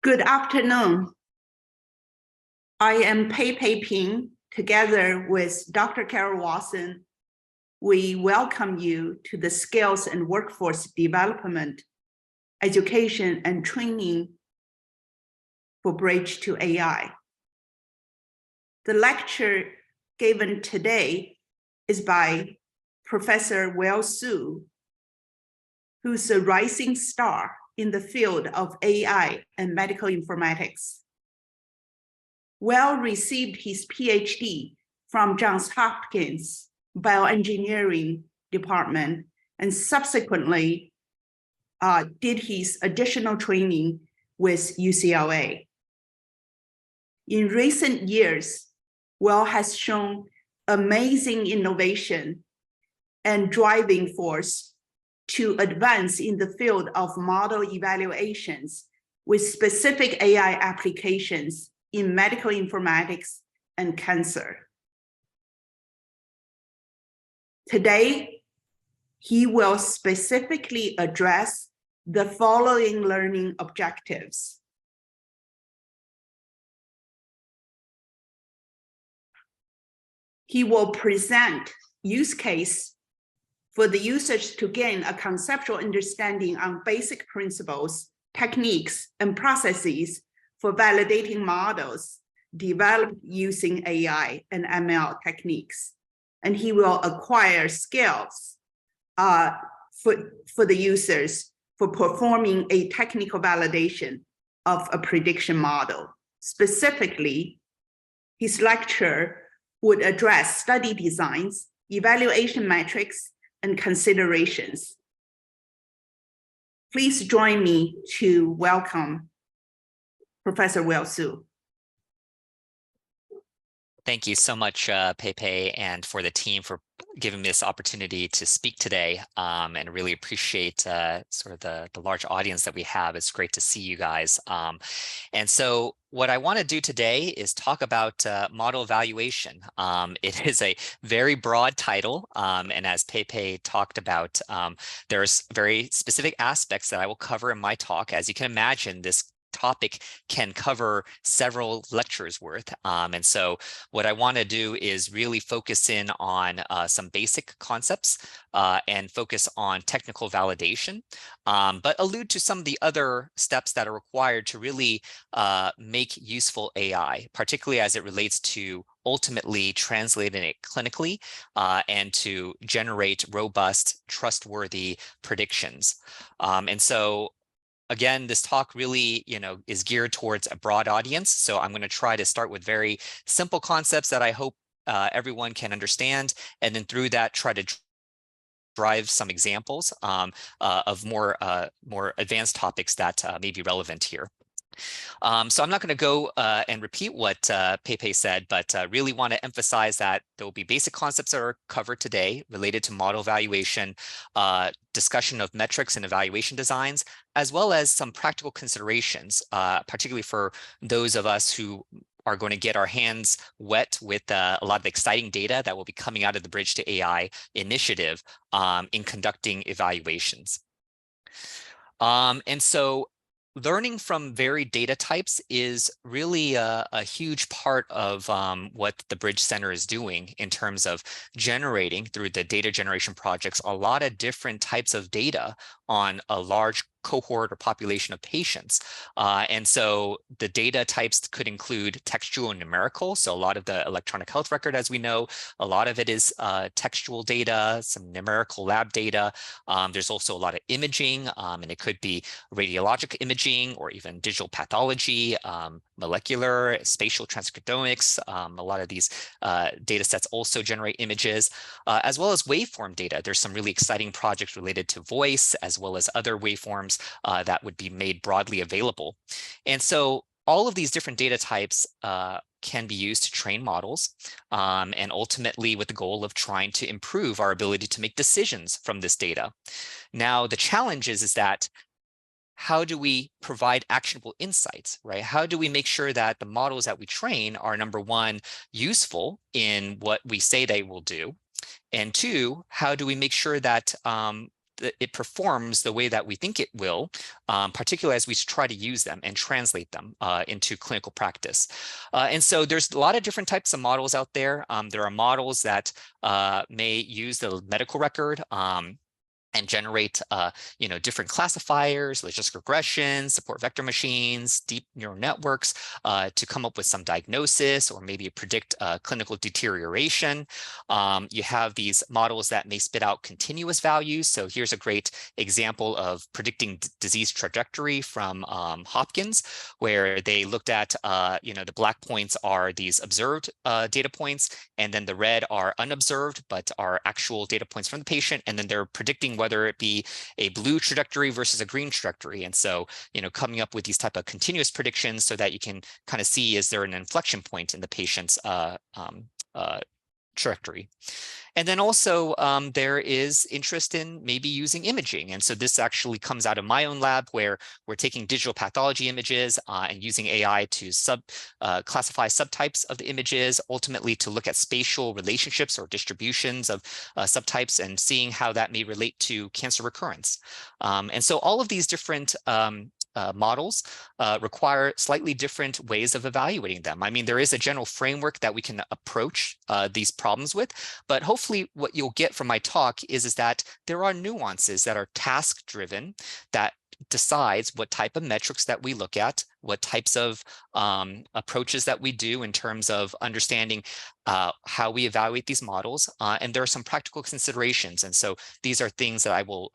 Good afternoon. I am Pei Ping. Together with Dr. Carol Watson, we welcome you to the Skills and Workforce Development, Education and Training for Bridge to AI. The lecture given today is by Professor Will Su, who's a rising star in the field of AI and medical informatics. Will received his PhD from Johns Hopkins Bioengineering Department and subsequently did his additional training with UCLA. In recent years, Will has shown amazing innovation and driving force to advance in the field of model evaluations with specific AI applications in medical informatics and cancer. Today, he will specifically address the following learning objectives. He will present use case for the users to gain a conceptual understanding on basic principles, techniques, and processes for validating models developed using AI and ML techniques. And he will acquire skills for the users for performing a technical validation of a prediction model. Specifically, his lecture would address study designs, evaluation metrics, and considerations. Please join me to welcome Professor Will Su. Thank you so much, Pei, and for the team for giving me this opportunity to speak today, and really appreciate sort of the large audience that we have. It's great to see you guys. And so what I want to do today is talk about model evaluation. It is a very broad title, and as Pei talked about, there's very specific aspects that I will cover in my talk. As you can imagine, this topic can cover several lectures worth. And so what I want to do is really focus in on some basic concepts and focus on technical validation, but allude to some of the other steps that are required to really make useful AI, particularly as it relates to ultimately translating it clinically and to generate robust, trustworthy predictions. And so again, this talk really, is geared towards a broad audience. So I'm going to try to start with very simple concepts that I hope everyone can understand, and then through that try to drive some examples of more advanced topics that may be relevant here. So I'm not going to go and repeat what Pei said, but really want to emphasize that there will be basic concepts that are covered today related to model evaluation, discussion of metrics and evaluation designs, as well as some practical considerations, particularly for those of us who are going to get our hands wet with a lot of exciting data that will be coming out of the Bridge to AI initiative in conducting evaluations. And so learning from varied data types is really a huge part of what the Bridge Center is doing in terms of generating, through the data generation projects, a lot of different types of data on a large cohort or population of patients. And so the data types could include textual and numerical. So a lot of the electronic health record, as we know, a lot of it is textual data, some numerical lab data. There's also a lot of imaging, and it could be radiological imaging or even digital pathology, molecular, spatial transcriptomics. A lot of these data sets also generate images, as well as waveform data. There's some really exciting projects related to voice, as well as other waveforms that would be made broadly available. And so all of these different data types can be used to train models, and ultimately with the goal of trying to improve our ability to make decisions from this data. Now, the challenge is that how do we provide actionable insights, right? How do we make sure that the models that we train are, number one, useful in what we say they will do? And two, how do we make sure that it performs the way that we think it will, particularly as we try to use them and translate them into clinical practice. And so there's a lot of different types of models out there. There are models that may use the medical record and generate different classifiers, logistic regressions, support vector machines, deep neural networks to come up with some diagnosis or maybe predict clinical deterioration. You have these models that may spit out continuous values. So here's a great example of predicting disease trajectory from Hopkins, where they looked at the black points are these observed data points, and then the red are unobserved but are actual data points from the patient, and then they're predicting whether it be a blue trajectory versus a green trajectory. And so, coming up with these type of continuous predictions so that you can kind of see, is there an inflection point in the patient's trajectory? And then also there is interest in maybe using imaging. And so this actually comes out of my own lab, where we're taking digital pathology images and using AI to classify subtypes of the images, ultimately to look at spatial relationships or distributions of subtypes and seeing how that may relate to cancer recurrence. And so all of these different models require slightly different ways of evaluating them. I mean, there is a general framework that we can approach these problems with, but hopefully what you'll get from my talk is that there are nuances that are task-driven that decides what type of metrics that we look at, what types of approaches that we do in terms of understanding how we evaluate these models. And there are some practical considerations. And so these are things that I will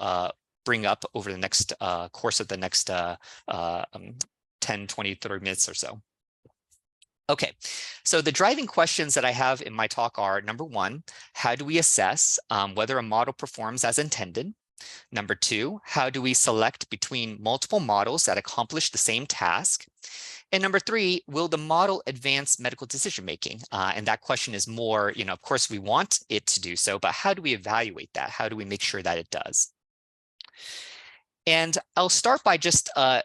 bring up over the next course of the next 10, 20, 30 minutes or so. Okay, so the driving questions that I have in my talk are, number one, how do we assess whether a model performs as intended? Number two, how do we select between multiple models that accomplish the same task? And number three, will the model advance medical decision-making? And that question is more, of course we want it to do so, but how do we evaluate that? How do we make sure that it does? And I'll start by just, I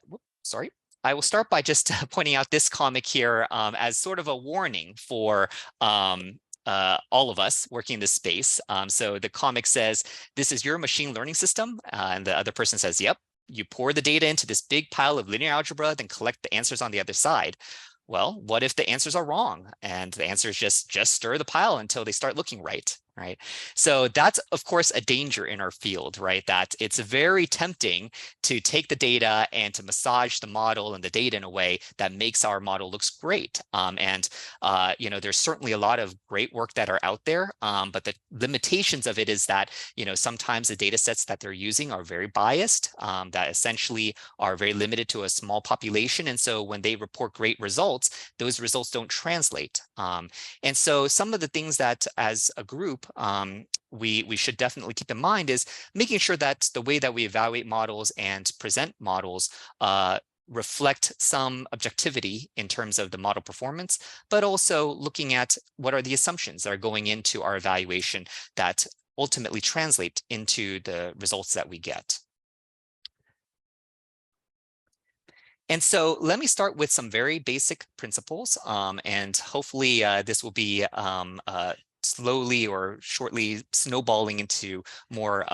will start by just pointing out this comic here as sort of a warning for all of us working in this space. So the comic says, this is your machine learning system. And the other person says, yep, you pour the data into this big pile of linear algebra, then collect the answers on the other side. Well, what if the answers are wrong? And the answers just stir the pile until they start looking right. Right. So that's, of course, a danger in our field, right? That it's very tempting to take the data and to massage the model and the data in a way that makes our model looks great. There's certainly a lot of great work that are out there, but the limitations of it is that, sometimes the data sets that they're using are very biased, that essentially are very limited to a small population. And so when they report great results, those results don't translate. And so some of the things that as a group, we should definitely keep in mind is making sure that the way that we evaluate models and present models reflect some objectivity in terms of the model performance, but also looking at what are the assumptions that are going into our evaluation that ultimately translate into the results that we get. And so let me start with some very basic principles, and hopefully this will be slowly or shortly snowballing into more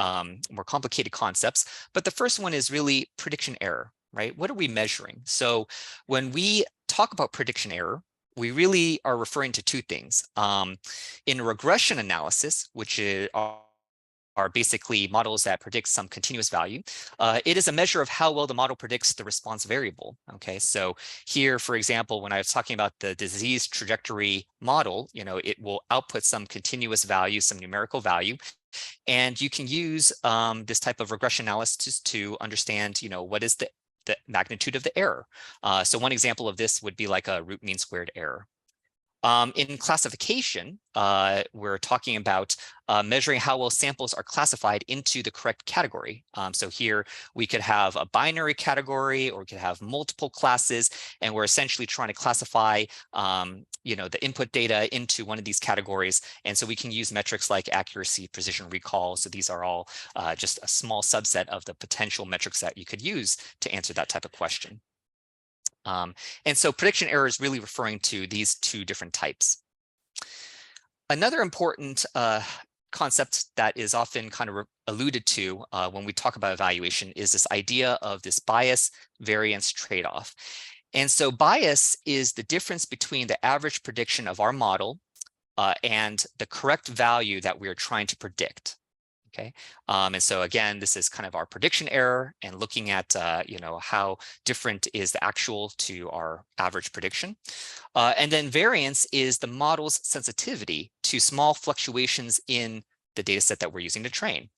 complicated concepts. But the first one is really prediction error, right? What are we measuring? So when we talk about prediction error, we really are referring to two things. In regression analysis, which are basically models that predict some continuous value. It is a measure of how well the model predicts the response variable. Okay, so here, for example, when I was talking about the disease trajectory model, it will output some continuous value, some numerical value. And you can use this type of regression analysis to understand, what is the magnitude of the error. So one example of this would be like a root mean squared error. In classification, we're talking about measuring how well samples are classified into the correct category. So here we could have a binary category, or we could have multiple classes, and we're essentially trying to classify the input data into one of these categories. And so we can use metrics like accuracy, precision, recall. So these are all just a small subset of the potential metrics that you could use to answer that type of question. And so prediction error is really referring to these two different types. Another important concept that is often kind of alluded to when we talk about evaluation is this idea of this bias variance trade-off. And so bias is the difference between the average prediction of our model and the correct value that we are trying to predict. Okay, and so again, this is kind of our prediction error and looking at how different is the actual to our average prediction. And then variance is the model's sensitivity to small fluctuations in the data set that we're using to train.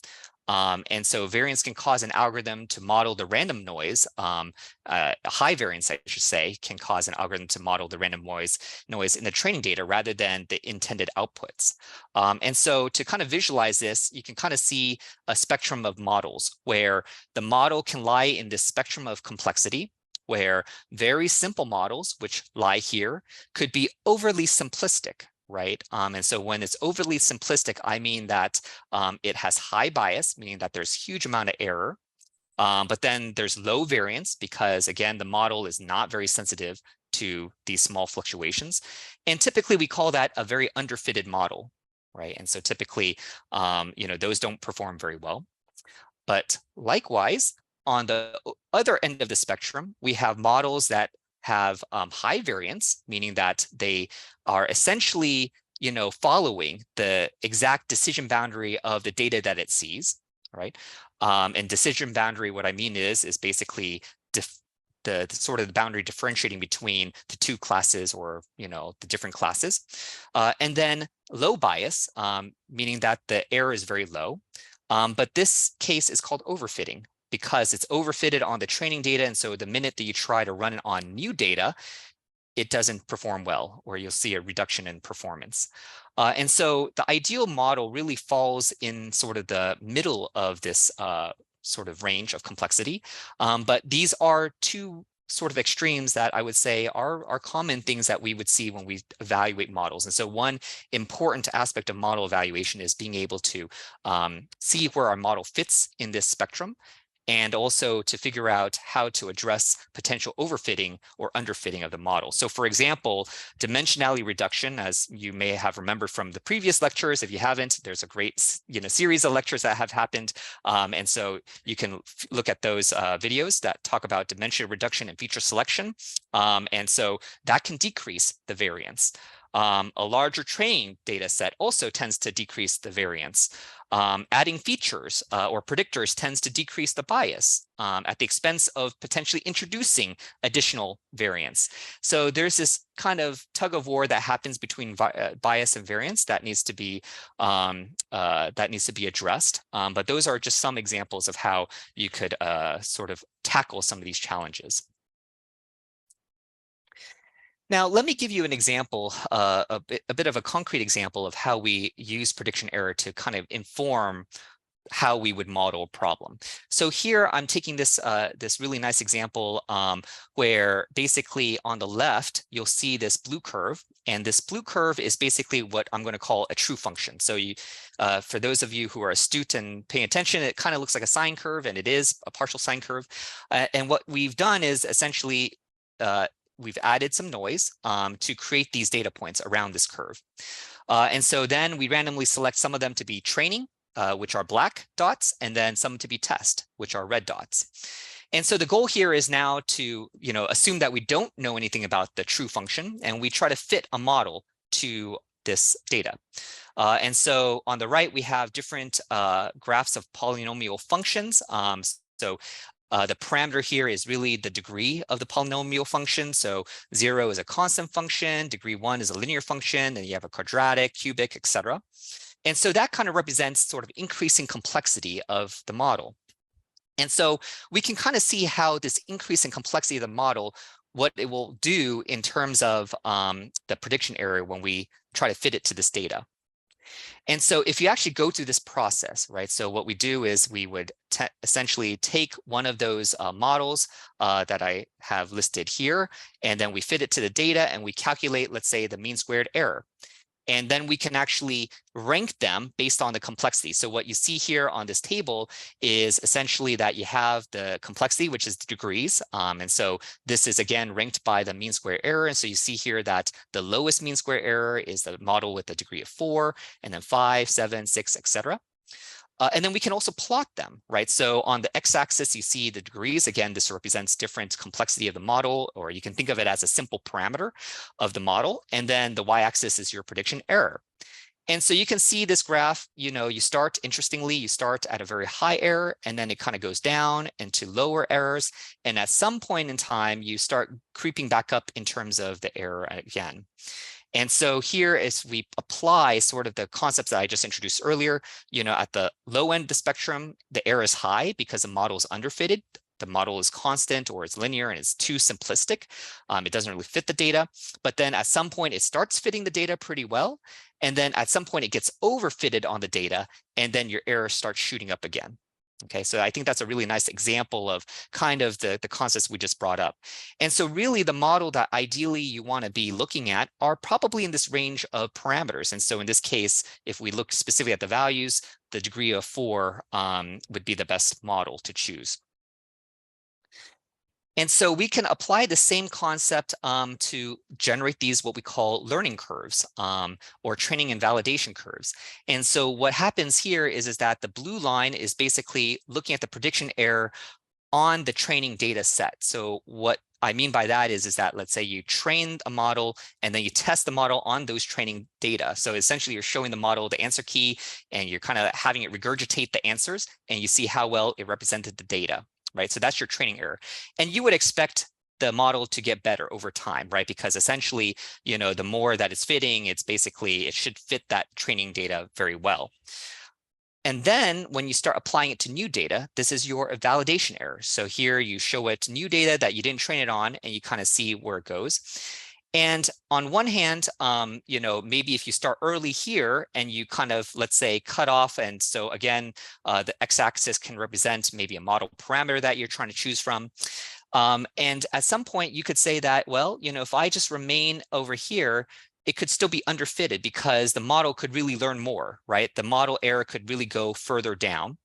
And so variance can cause an algorithm to model the random noise. High variance, I should say, can cause an algorithm to model the random noise in the training data rather than the intended outputs. And so to kind of visualize this, you can kind of see a spectrum of models where the model can lie in this spectrum of complexity, where very simple models, which lie here, could be overly simplistic. Right. And so when it's overly simplistic, I mean that it has high bias, meaning that there's huge amount of error. But then there's low variance because, again, the model is not very sensitive to these small fluctuations. And typically we call that a very underfitted model. Right. And so typically, those don't perform very well. But likewise, on the other end of the spectrum, we have models that have high variance, meaning that they are essentially, following the exact decision boundary of the data that it sees, right? And decision boundary, what I mean is basically the sort of the boundary differentiating between the two classes or, the different classes. And then low bias, meaning that the error is very low. But this case is called overfitting, because it's overfitted on the training data. And so the minute that you try to run it on new data, it doesn't perform well, or you'll see a reduction in performance. And so the ideal model really falls in sort of the middle of this sort of range of complexity. But these are two sort of extremes that I would say are common things that we would see when we evaluate models. And so one important aspect of model evaluation is being able to see where our model fits in this spectrum, and also to figure out how to address potential overfitting or underfitting of the model. So for example, dimensionality reduction, as you may have remembered from the previous lectures, if you haven't, there's a great series of lectures that have happened. And so you can look at those videos that talk about dimension reduction and feature selection. And so that can decrease the variance. A larger training data set also tends to decrease the variance. Adding features or predictors tends to decrease the bias at the expense of potentially introducing additional variance. So there's this kind of tug of war that happens between bias and variance that needs to be addressed. But those are just some examples of how you could sort of tackle some of these challenges. Now, let me give you an example, a bit of a concrete example of how we use prediction error to kind of inform how we would model a problem. So here I'm taking this really nice example where basically on the left, you'll see this blue curve. And this blue curve is basically what I'm going to call a true function. So for those of you who are astute and paying attention, it kind of looks like a sine curve, and it is a partial sine curve. And what we've done is essentially we've added some noise to create these data points around this curve. And so then we randomly select some of them to be training, which are black dots, and then some to be test, which are red dots. And so the goal here is now to assume that we don't know anything about the true function, and we try to fit a model to this data. And so on the right, we have different graphs of polynomial functions. The parameter here is really the degree of the polynomial function. So 0 is a constant function, degree 1 is a linear function, and you have a quadratic, cubic, etc. And so that kind of represents sort of increasing complexity of the model. And so we can kind of see how this increase in complexity of the model, what it will do in terms of the prediction error when we try to fit it to this data. And so if you actually go through this process, right, so what we do is we would essentially take one of those models that I have listed here, and then we fit it to the data and we calculate, let's say, the mean squared error. And then we can actually rank them based on the complexity. So what you see here on this table is essentially that you have the complexity, which is the degrees. And so this is again ranked by the mean square error. And so you see here that the lowest mean square error is the model with a degree of 4, and then 5, 7, 6, etc. And then we can also plot them, right? So on the x-axis, you see the degrees. Again, this represents different complexity of the model, or you can think of it as a simple parameter of the model. And then the y-axis is your prediction error. And so you can see this graph, you start, interestingly, you start at a very high error, and then it kind of goes down into lower errors. And at some point in time, you start creeping back up in terms of the error again. And so here, as we apply sort of the concepts that I just introduced earlier, at the low end of the spectrum, the error is high because the model is underfitted. The model is constant or it's linear and it's too simplistic. It doesn't really fit the data. But then at some point, it starts fitting the data pretty well. And then at some point, it gets overfitted on the data, and then your error starts shooting up again. Okay, so I think that's a really nice example of kind of the concepts we just brought up. And so really the model that ideally you want to be looking at are probably in this range of parameters. And so in this case, if we look specifically at the values, the degree of 4 would be the best model to choose. And so we can apply the same concept to generate these what we call learning curves or training and validation curves. And so what happens here is that the blue line is basically looking at the prediction error on the training data set. So what I mean by that is that let's say you train a model and then you test the model on those training data. So essentially you're showing the model the answer key and you're kind of having it regurgitate the answers, and you see how well it represented the data. Right, so that's your training error, and you would expect the model to get better over time, right? Because essentially, the more that it's fitting, it should fit that training data very well. And then when you start applying it to new data, this is your validation error. So here you show it new data that you didn't train it on, and you kind of see where it goes. And on one hand, maybe if you start early here and you kind of, let's say, cut off. And so again, the x-axis can represent maybe a model parameter that you're trying to choose from. And at some point you could say that, well, if I just remain over here, it could still be underfitted because the model could really learn more, right? The model error could really go further down.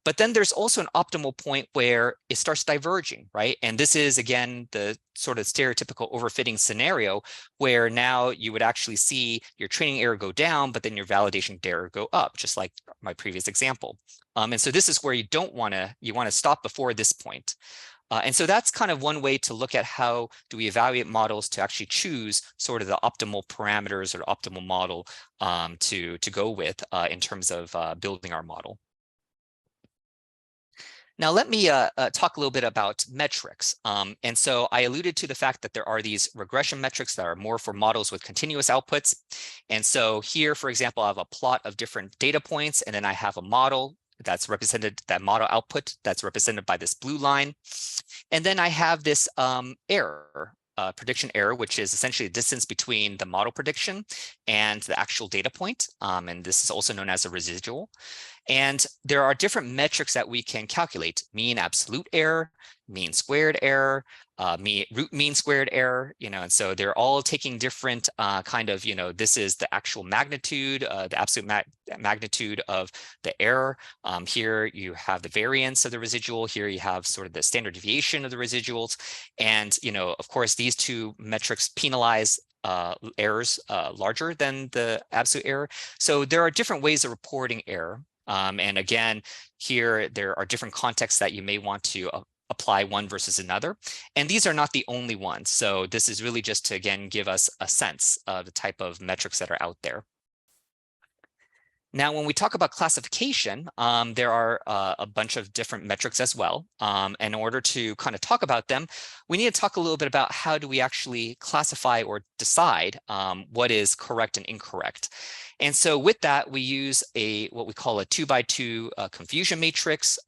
But then there's also an optimal point where it starts diverging, right? And this is, again, the sort of stereotypical overfitting scenario where now you would actually see your training error go down, but then your validation error go up, just like my previous example. And so this is where you want to stop before this point. And so that's kind of one way to look at how do we evaluate models to actually choose sort of the optimal parameters or optimal model to go with in terms of building our model. Now, let me talk a little bit about metrics. And so I alluded to the fact that there are these regression metrics that are more for models with continuous outputs. And so here, for example, I have a plot of different data points, and then I have a model that's represented, that model output that's represented by this blue line. And then I have this error, prediction error, which is essentially the distance between the model prediction and the actual data point. And this is also known as a residual. And there are different metrics that we can calculate: mean absolute error, mean squared error, root mean squared error, and so they're all taking different this is the actual magnitude, the absolute magnitude of the error. Here you have the variance of the residual. Here you have sort of the standard deviation of the residuals. And, of course, these two metrics penalize errors larger than the absolute error. So there are different ways of reporting error. And again, here there are different contexts that you may want to apply one versus another. And these are not the only ones. So this is really just to, again, give us a sense of the type of metrics that are out there. Now, when we talk about classification, there are a bunch of different metrics as well. In order to kind of talk about them, we need to talk a little bit about how do we actually classify or decide what is correct and incorrect. And so with that, we use what we call a 2x2 confusion matrix,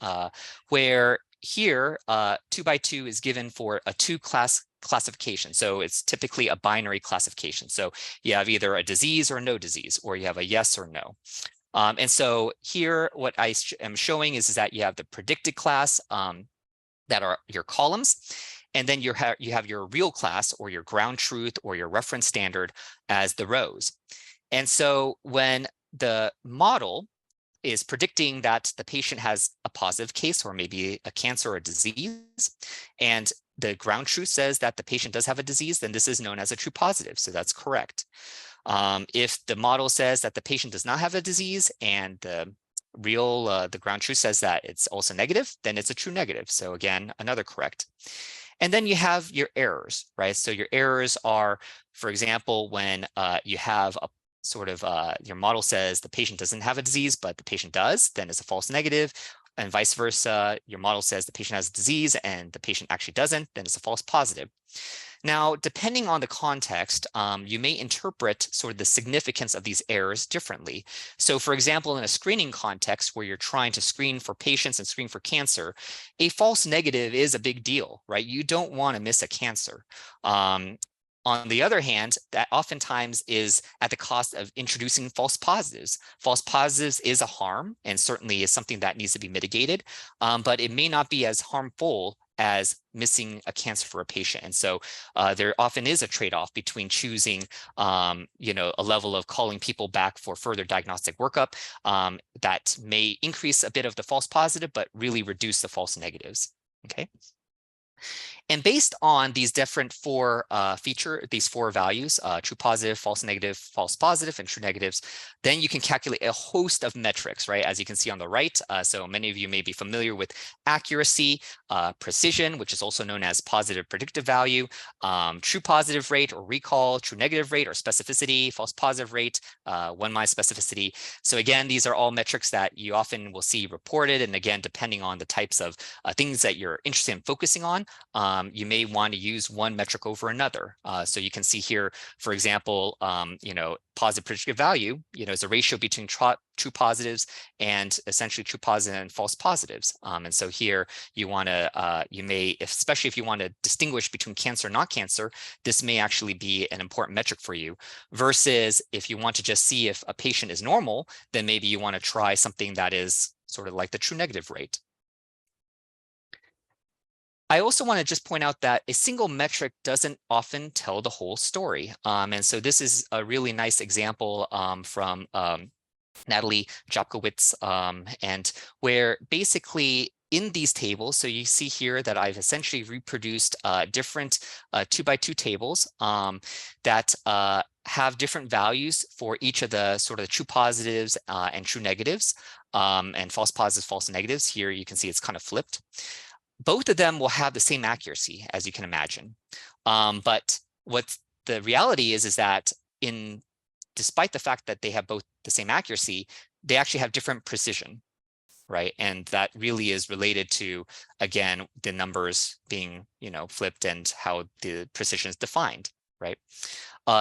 where here 2x2 is given for a two-class classification. So it's typically a binary classification. So you have either a disease or no disease, or you have a yes or no. And so here, what I am showing is that you have the predicted class that are your columns, and then you have your real class or your ground truth or your reference standard as the rows. And so when the model is predicting that the patient has a positive case or maybe a cancer or a disease, and the ground truth says that the patient does have a disease, then this is known as a true positive. So that's correct. If the model says that the patient does not have a disease and the ground truth says that it's also negative, then it's a true negative. So again, another correct. And then you have your errors, right? So your errors are, for example, when you have a sort of your model says the patient doesn't have a disease, but the patient does, then it's a false negative. And vice versa, your model says the patient has a disease and the patient actually doesn't, then it's a false positive. Now, depending on the context, you may interpret sort of the significance of these errors differently. So for example, in a screening context where you're trying to screen for patients and screen for cancer, a false negative is a big deal, right? You don't want to miss a cancer. On the other hand, that oftentimes is at the cost of introducing false positives. False positives is a harm and certainly is something that needs to be mitigated, but it may not be as harmful as missing a cancer for a patient. And so there often is a trade-off between choosing a level of calling people back for further diagnostic workup that may increase a bit of the false positive, but really reduce the false negatives. Okay. And based on these different these four values, true positive, false negative, false positive, and true negatives, then you can calculate a host of metrics, right? As you can see on the right. So many of you may be familiar with accuracy, precision, which is also known as positive predictive value, true positive rate or recall, true negative rate or specificity, false positive rate, 1-line specificity. So again, these are all metrics that you often will see reported. And again, depending on the types of things that you're interested in focusing on, you may want to use one metric over another. So you can see here, for example, positive predictive value, is a ratio between true positives and essentially true positive and false positives. And so here you want to, especially if you want to distinguish between cancer and not cancer, this may actually be an important metric for you. Versus if you want to just see if a patient is normal, then maybe you want to try something that is sort of like the true negative rate. I also want to just point out that a single metric doesn't often tell the whole story. And so this is a really nice example from Natalie Jopkowitz, and where basically in these tables, so you see here that I've essentially reproduced different 2x2 tables that have different values for each of the sort of true positives and true negatives, and false positives, false negatives. Here you can see it's kind of flipped. Both of them will have the same accuracy, as you can imagine. But what the reality is that despite the fact that they have both the same accuracy, they actually have different precision, right? And that really is related to, again, the numbers being, flipped and how the precision is defined, right?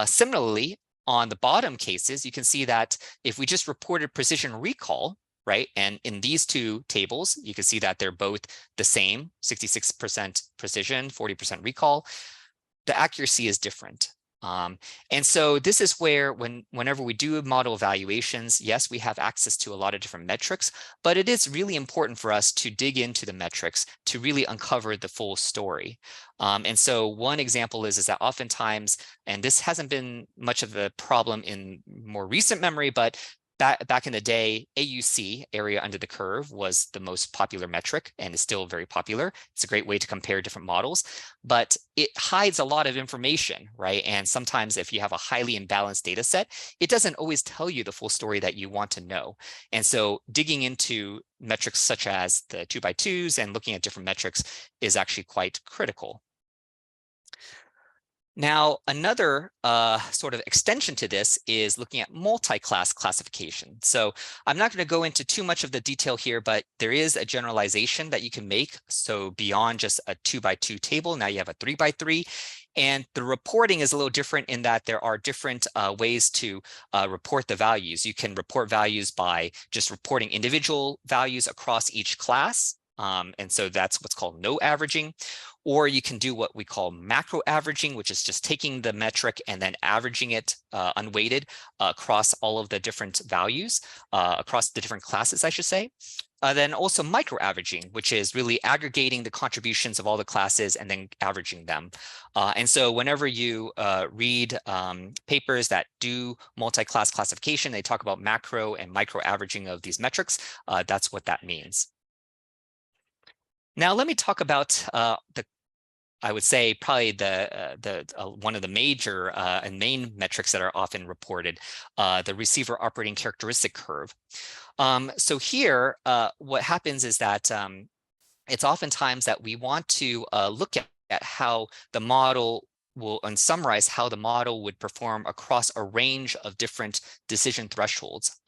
Similarly, on the bottom cases, you can see that if we just reported precision recall, right? And in these two tables, you can see that they're both the same, 66% precision, 40% recall. The accuracy is different. And so this is where whenever we do model evaluations, yes, we have access to a lot of different metrics, but it is really important for us to dig into the metrics to really uncover the full story. And so one example is that oftentimes, and this hasn't been much of a problem in more recent memory, but back in the day, AUC, area under the curve, was the most popular metric and is still very popular. It's a great way to compare different models, but it hides a lot of information, right? And sometimes if you have a highly imbalanced data set, it doesn't always tell you the full story that you want to know. And so digging into metrics such as the 2x2s and looking at different metrics is actually quite critical. Now, another sort of extension to this is looking at multi-class classification. So I'm not going to go into too much of the detail here, but there is a generalization that you can make. So beyond just a 2x2 table, now you have a 3x3. And the reporting is a little different in that there are different ways to report the values. You can report values by just reporting individual values across each class. And so that's what's called no averaging. Or you can do what we call macro averaging, which is just taking the metric and then averaging it unweighted across all of the different values, across the different classes, I should say. Then also micro averaging, which is really aggregating the contributions of all the classes and then averaging them. And so whenever you read papers that do multi-class classification, they talk about macro and micro averaging of these metrics. That's what that means. Now let me talk about I would say probably one of the major and main metrics that are often reported, the receiver operating characteristic curve. So here, what happens is that it's oftentimes that we want to look at how the model will and summarize how the model would perform across a range of different decision thresholds.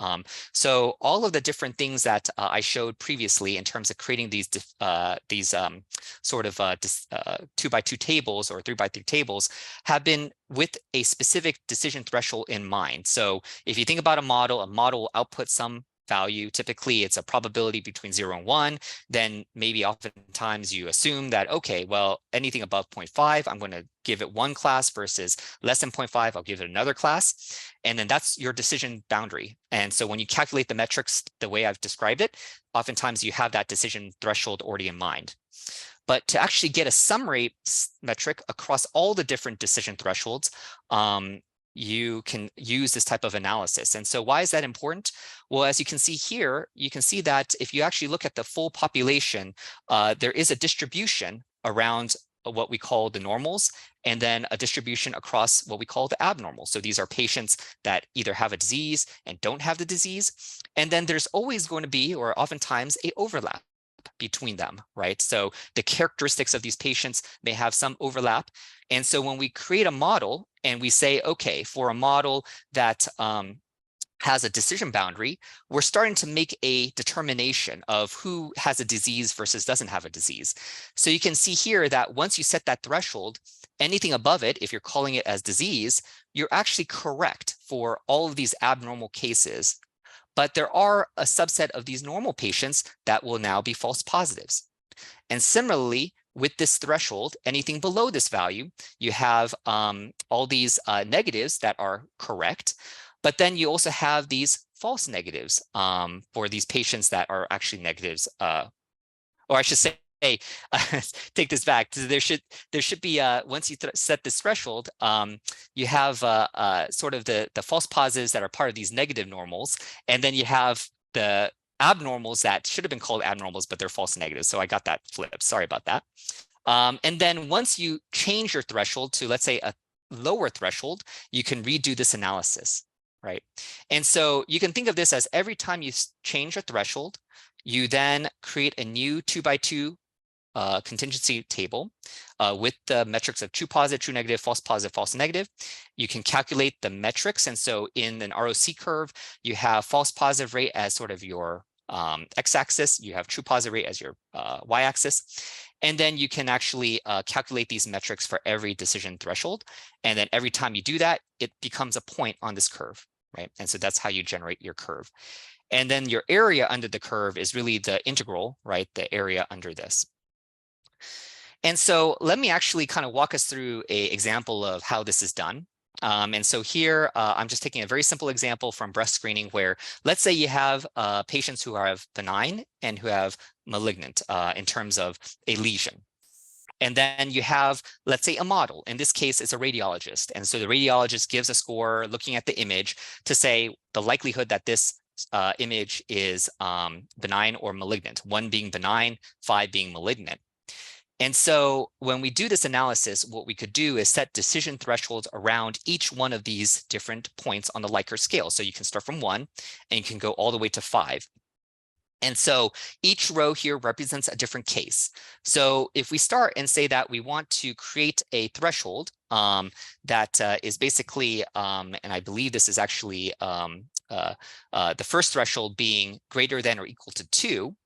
So all of the different things that I showed previously in terms of creating these sort of 2x2 tables or 3x3 tables have been with a specific decision threshold in mind. So if you think about a model will output some value. Typically, it's a probability between 0 and 1. Then maybe oftentimes you assume that, okay, well, anything above 0.5, I'm going to give it one class versus less than 0.5, I'll give it another class. And then that's your decision boundary. And so when you calculate the metrics the way I've described it, oftentimes you have that decision threshold already in mind. But to actually get a sum rate metric across all the different decision thresholds, you can use this type of analysis. And so why is that important? Well, as you can see here, you can see that if you actually look at the full population, there is a distribution around what we call the normals, and then a distribution across what we call the abnormals. So these are patients that either have a disease and don't have the disease. And then there's always going to be, or oftentimes, an overlap between them, right? So the characteristics of these patients may have some overlap. And so when we create a model and we say, okay, for a model that has a decision boundary, we're starting to make a determination of who has a disease versus doesn't have a disease. So you can see here that once you set that threshold, anything above it, if you're calling it as disease, you're actually correct for all of these abnormal cases. But there are a subset of these normal patients that will now be false positives. And similarly, with this threshold, anything below this value, you have all these negatives that are correct, but then you also have these false negatives for these patients that are actually negatives, or I should say, take this back. There should be once you set this threshold, you have sort of the false positives that are part of these negative normals, and then you have the abnormals that should have been called abnormals, but they're false negatives. So I got that flipped. Sorry about that. And then once you change your threshold to, let's say, a lower threshold, you can redo this analysis, right? And so you can think of this as every time you change a threshold, you then create a new 2x2 contingency table with the metrics of true positive, true negative, false negative. You can calculate the metrics. And so in an ROC curve, you have false positive rate as sort of your x-axis. You have true positive rate as your y-axis. And then you can actually calculate these metrics for every decision threshold. And then every time you do that, it becomes a point on this curve, right? And so that's how you generate your curve. And then your area under the curve is really the integral, right? The area under this. And so let me actually kind of walk us through an example of how this is done. And so here, I'm just taking a very simple example from breast screening where, let's say you have patients who have benign and who have malignant in terms of a lesion. And then you have, let's say, a model. In this case, it's a radiologist. And so the radiologist gives a score looking at the image to say the likelihood that this image is benign or malignant, 1 being benign, 5 being malignant. And so when we do this analysis, what we could do is set decision thresholds around each one of these different points on the Likert scale. So you can start from 1 and you can go all the way to 5. And so each row here represents a different case. So if we start and say that we want to create a threshold that is basically, and I believe this is actually the first threshold being greater than or equal to 2,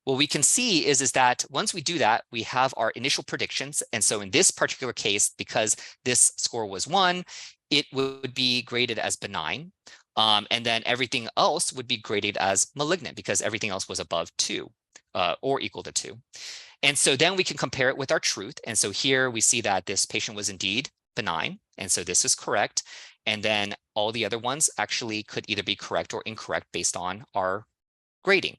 what we can see is that once we do that, we have our initial predictions. And so in this particular case, because this score was 1, it would be graded as benign. And then everything else would be graded as malignant because everything else was above 2 or equal to 2. And so then we can compare it with our truth. And so here we see that this patient was indeed benign. And so this is correct. And then all the other ones actually could either be correct or incorrect based on our grading.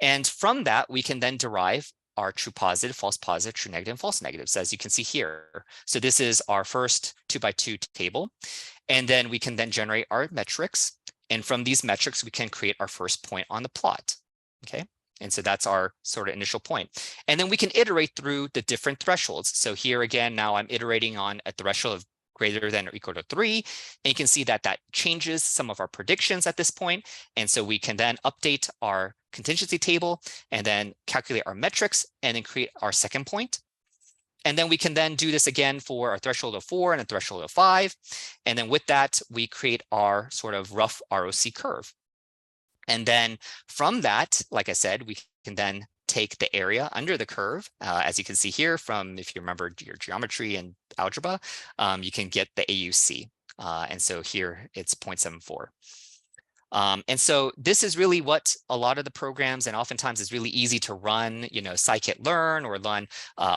And from that, we can then derive our true positive, true negative, and false negatives, as you can see here. So this is our first 2x2 table. And then we can then generate our metrics. And from these metrics, we can create our first point on the plot. Okay. And so that's our sort of initial point. And then we can iterate through the different thresholds. So here again, now I'm iterating on a threshold of greater than or equal to 3. And you can see that that changes some of our predictions at this point. And so we can then update our contingency table and then calculate our metrics and then create our second point. And then we can then do this again for a threshold of 4 and a threshold of 5. And then with that, we create our sort of rough ROC curve. And then from that, like I said, we can then take the area under the curve. As you can see here from, if you remember your geometry and algebra, you can get the AUC. And so here it's 0.74. And so this is really what a lot of the programs, and oftentimes it's really easy to run, scikit-learn or run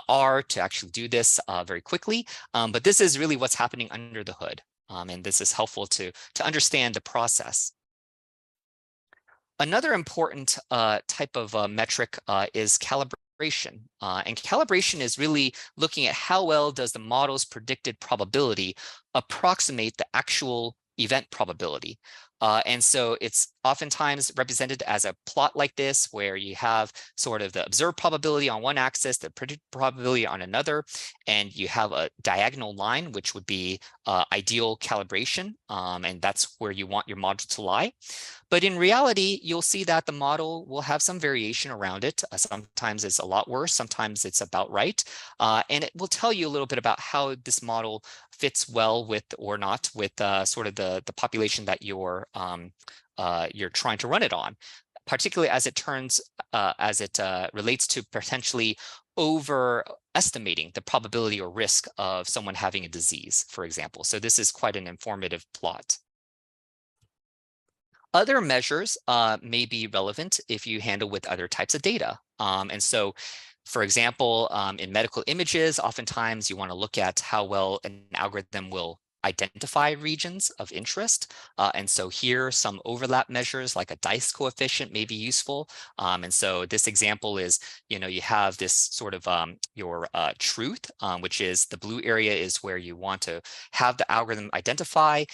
R to actually do this very quickly. But this is really what's happening under the hood. And this is helpful to understand the process. Another important type of metric is calibration. And calibration is really looking at how well does the model's predicted probability approximate the actual event probability. And so it's oftentimes represented as a plot like this, where you have sort of the observed probability on one axis, the predicted probability on another, and you have a diagonal line, which would be ideal calibration. And that's where you want your model to lie. But in reality, you'll see that the model will have some variation around it. Sometimes it's a lot worse, sometimes it's about right. And it will tell you a little bit about how this model fits well with or not with sort of the population that you're trying to run it on, particularly as it relates to potentially overestimating the probability or risk of someone having a disease, for example. So this is quite an informative plot. Other measures may be relevant if you handle with other types of data. And so, for example, in medical images, oftentimes you want to look at how well an algorithm will identify regions of interest. And so here, some overlap measures like a dice coefficient may be useful. And so this example is, you have this sort of your truth, which is the blue area is where you want to have the algorithm identify.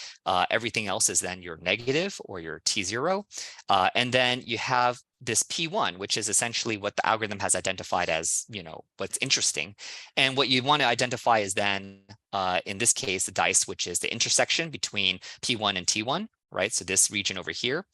Everything else is then your negative or your T0. And then you have this P1, which is essentially what the algorithm has identified as, what's interesting. And what you want to identify is then, in this case, the dice, which is the intersection between P1 and T1, right? So this region over here,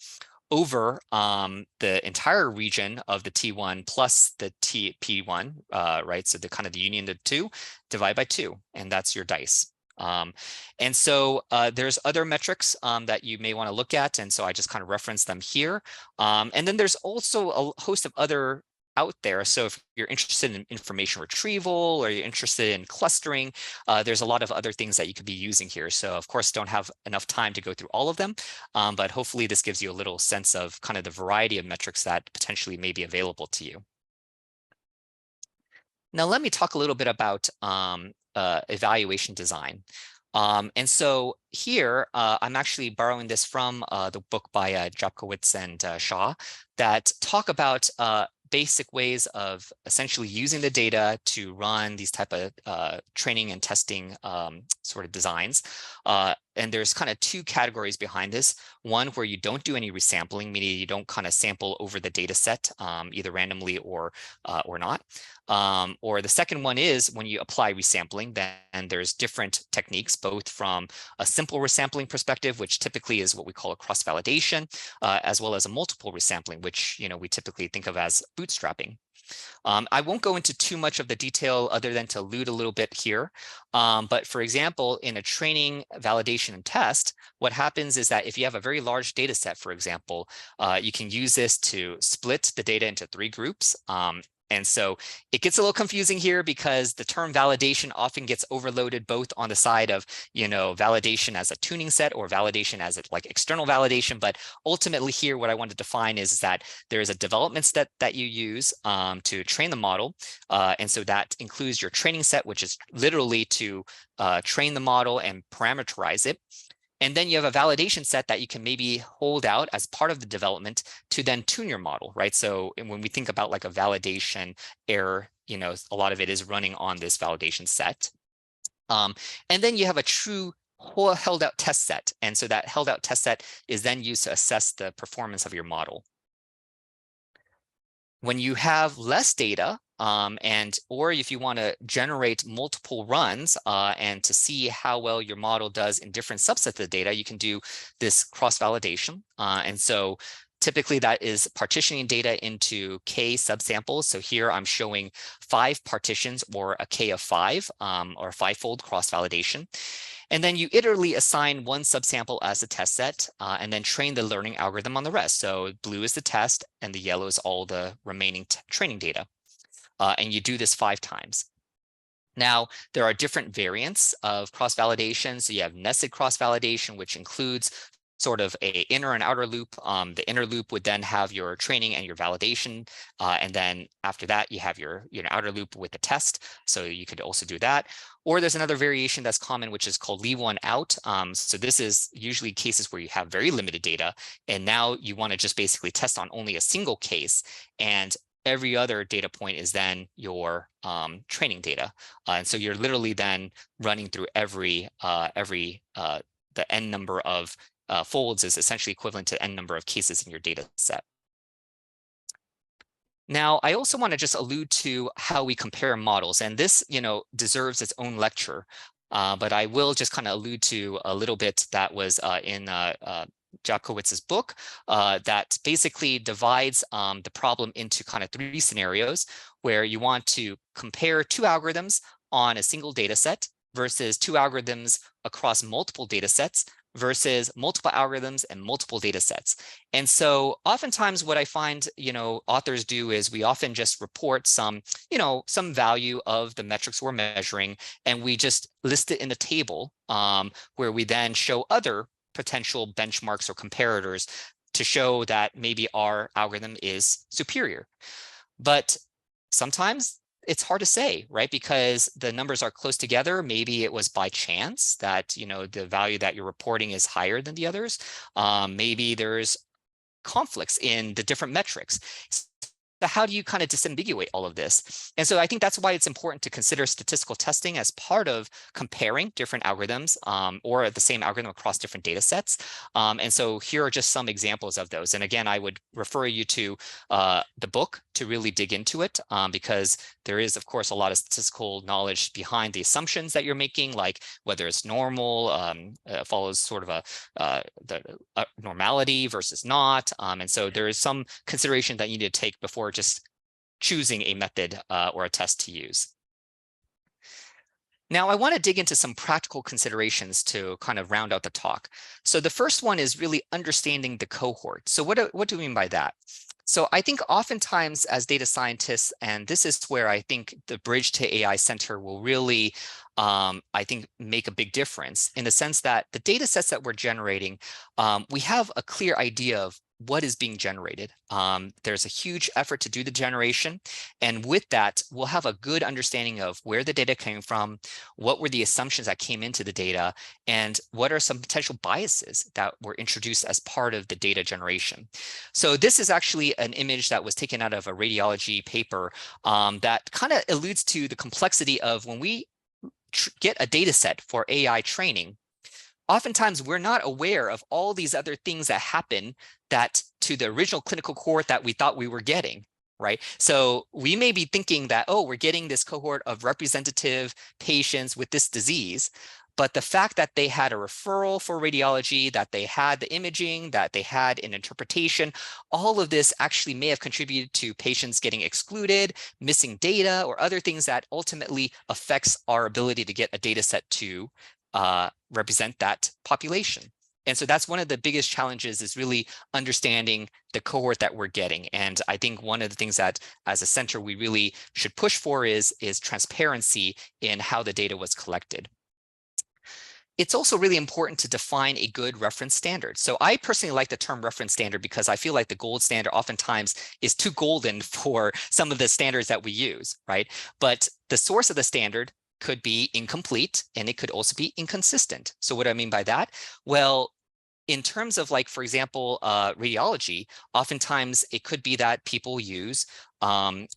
over the entire region of the T1 plus the P1, right? So the kind of the union of the two, divide by 2, and that's your dice. And so there's other metrics that you may want to look at. And so I just kind of reference them here. And then there's also a host of other out there. So if you're interested in information retrieval or you're interested in clustering, there's a lot of other things that you could be using here. So of course, don't have enough time to go through all of them, but hopefully this gives you a little sense of kind of the variety of metrics that potentially may be available to you. Now, let me talk a little bit about evaluation design. And so here, I'm actually borrowing this from the book by Jopkowitz and Shaw that talk about basic ways of essentially using the data to run these type of training and testing sort of designs. And there's kind of 2 categories behind this. One where you don't do any resampling, meaning you don't kind of sample over the data set, either randomly or not. Or the second one is when you apply resampling, then there's different techniques, both from a simple resampling perspective, which typically is what we call a cross-validation, as well as a multiple resampling, which we typically think of as bootstrapping. I won't go into too much of the detail other than to allude a little bit here. But for example, in a training, validation, and test, what happens is that if you have a very large data set, for example, you can use this to split the data into 3 groups. And so it gets a little confusing here because the term validation often gets overloaded both on the side of, validation as a tuning set or validation as like external validation. But ultimately here, what I want to define is that there is a development set that you use to train the model. And so that includes your training set, which is literally to train the model and parameterize it. And then you have a validation set that you can maybe hold out as part of the development to then tune your model, right? So when we think about like a validation error, a lot of it is running on this validation set. And then you have a true whole held out test set. And so that held out test set is then used to assess the performance of your model. When you have less data, or if you want to generate multiple runs and to see how well your model does in different subsets of the data, you can do this cross-validation. And so typically that is partitioning data into K subsamples. So here I'm showing 5 partitions or a K of 5 or 5-fold cross-validation. And then you iteratively assign one subsample as a test set and then train the learning algorithm on the rest. So blue is the test and the yellow is all the remaining training data. And you do this 5 times. Now, there are different variants of cross-validation. So you have nested cross-validation, which includes sort of a inner and outer loop. The inner loop would then have your training and your validation. And then after that, you have your outer loop with the test. So you could also do that. Or there's another variation that's common, which is called leave one out. So this is usually cases where you have very limited data. And now you want to just basically test on only a single case. And every other data point is then your training data. And so you're literally then running through the n number of folds is essentially equivalent to n number of cases in your data set. Now, I also want to just allude to how we compare models, and this, deserves its own lecture, but I will just kind of allude to a little bit that was in Jakowitz's book that basically divides the problem into kind of 3 scenarios where you want to compare 2 algorithms on a single data set versus 2 algorithms across multiple data sets versus multiple algorithms and multiple data sets. And so oftentimes what I find, authors do is we often just report some value of the metrics we're measuring, and we just list it in a table where we then show other potential benchmarks or comparators to show that maybe our algorithm is superior. But sometimes it's hard to say, right? Because the numbers are close together. Maybe it was by chance that, the value that you're reporting is higher than the others. Maybe there's conflicts in the different metrics. So how do you kind of disambiguate all of this? And so I think that's why it's important to consider statistical testing as part of comparing different algorithms or the same algorithm across different data sets. And so here are just some examples of those. And again, I would refer you to the book to really dig into it because there is, of course, a lot of statistical knowledge behind the assumptions that you're making, like whether it's normal, follows sort of the normality versus not. And so there is some consideration that you need to take before just choosing a method or a test to use. Now, I want to dig into some practical considerations to kind of round out the talk. So the first one is really understanding the cohort. So what do we mean by that? So I think oftentimes as data scientists, and this is where I think the Bridge to AI Center will really, I think, make a big difference in the sense that the data sets that we're generating, we have a clear idea of what is being generated. There's a huge effort to do the generation. And with that, we'll have a good understanding of where the data came from, what were the assumptions that came into the data, and what are some potential biases that were introduced as part of the data generation. So this is actually an image that was taken out of a radiology paper that kind of alludes to the complexity of when we get a data set for AI training. Oftentimes, we're not aware of all these other things that happen that to the original clinical cohort that we thought we were getting, right? So we may be thinking that, oh, we're getting this cohort of representative patients with this disease, but the fact that they had a referral for radiology, that they had the imaging, that they had an interpretation, all of this actually may have contributed to patients getting excluded, missing data, or other things that ultimately affects our ability to get a data set to represent that population. And so that's one of the biggest challenges, is really understanding the cohort that we're getting. And I think one of the things that as a center we really should push for is transparency in how the data was collected. It's also really important to define a good reference standard. So I personally like the term reference standard because I feel like the gold standard oftentimes is too golden for some of the standards that we use, right? But the source of the standard could be incomplete, and it could also be inconsistent. So what do I mean by that? Well, in terms of, like, for example, radiology, oftentimes it could be that people use the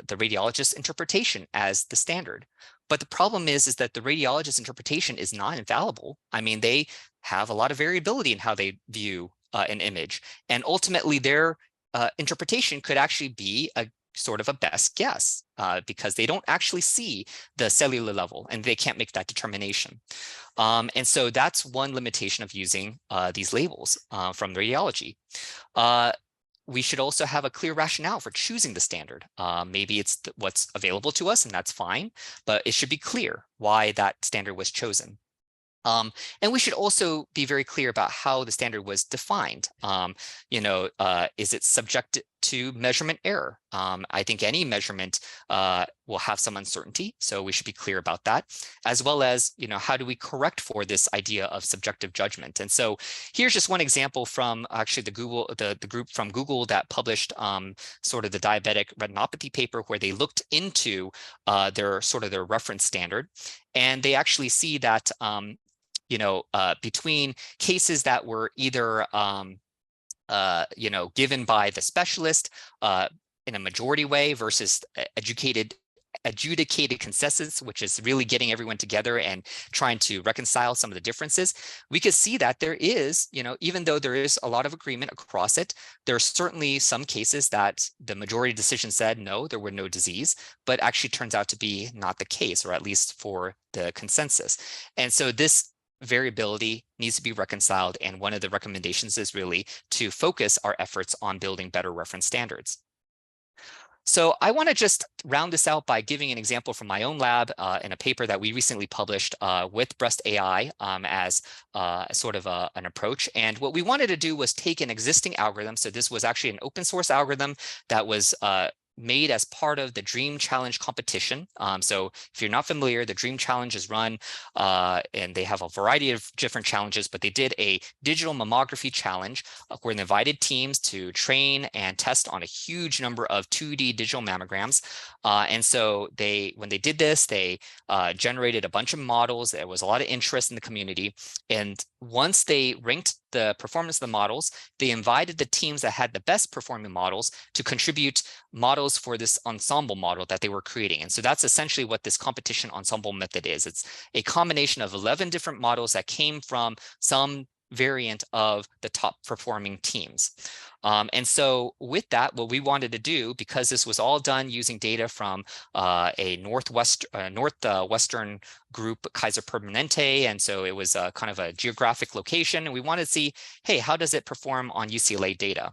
radiologist's interpretation as the standard. But the problem is that the radiologist's interpretation is not infallible. I mean, they have a lot of variability in how they view an image. And ultimately, their interpretation could actually be a sort of a best guess because they don't actually see the cellular level and they can't make that determination. And so that's one limitation of using these labels from radiology. We should also have a clear rationale for choosing the standard. Maybe it's what's available to us, and that's fine, but it should be clear why that standard was chosen. And we should also be very clear about how the standard was defined. Is it subject to measurement error? I think any measurement will have some uncertainty, so we should be clear about that, as well as, how do we correct for this idea of subjective judgment? And so here's just one example from actually the group from Google that published sort of the diabetic retinopathy paper, where they looked into their reference standard, and they actually see that between cases that were either given by the specialist in a majority way versus adjudicated consensus, which is really getting everyone together and trying to reconcile some of the differences, we could see that there is, even though there is a lot of agreement across it, there are certainly some cases that the majority decision said, no, there were no disease, but actually turns out to be not the case, or at least for the consensus. And so this variability needs to be reconciled, and one of the recommendations is really to focus our efforts on building better reference standards. So I want to just round this out by giving an example from my own lab in a paper that we recently published with Breast AI as sort of an approach. And what we wanted to do was take an existing algorithm. So this was actually an open source algorithm that was made as part of the Dream Challenge competition. So if you're not familiar, the Dream Challenge is run and they have a variety of different challenges, but they did a digital mammography challenge where they invited teams to train and test on a huge number of 2D digital mammograms. And so when they did this, they generated a bunch of models. There was a lot of interest in the community. And once they ranked the performance of the models, they invited the teams that had the best performing models to contribute models for this ensemble model that they were creating. And so that's essentially what this competition ensemble method is. It's a combination of 11 different models that came from some variant of the top performing teams. And so with that, what we wanted to do, because this was all done using data from a northwestern group, Kaiser Permanente, and so it was kind of a geographic location, and we wanted to see, hey, how does it perform on UCLA data?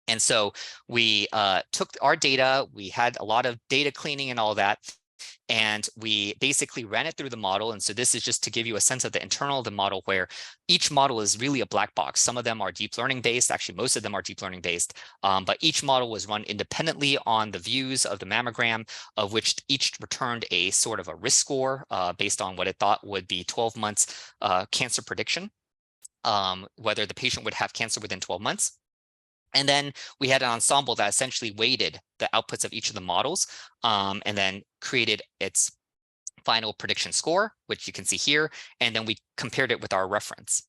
And so we took our data, we had a lot of data cleaning and all that, and we basically ran it through the model. And so this is just to give you a sense of the internal of the model, where each model is really a black box. Some of them are deep learning based. Actually, most of them are deep learning based. But each model was run independently on the views of the mammogram, of which each returned a sort of a risk score based on what it thought would be 12 months cancer prediction, whether the patient would have cancer within 12 months. And then we had an ensemble that essentially weighted the outputs of each of the models and then created its final prediction score, which you can see here. And then we compared it with our reference.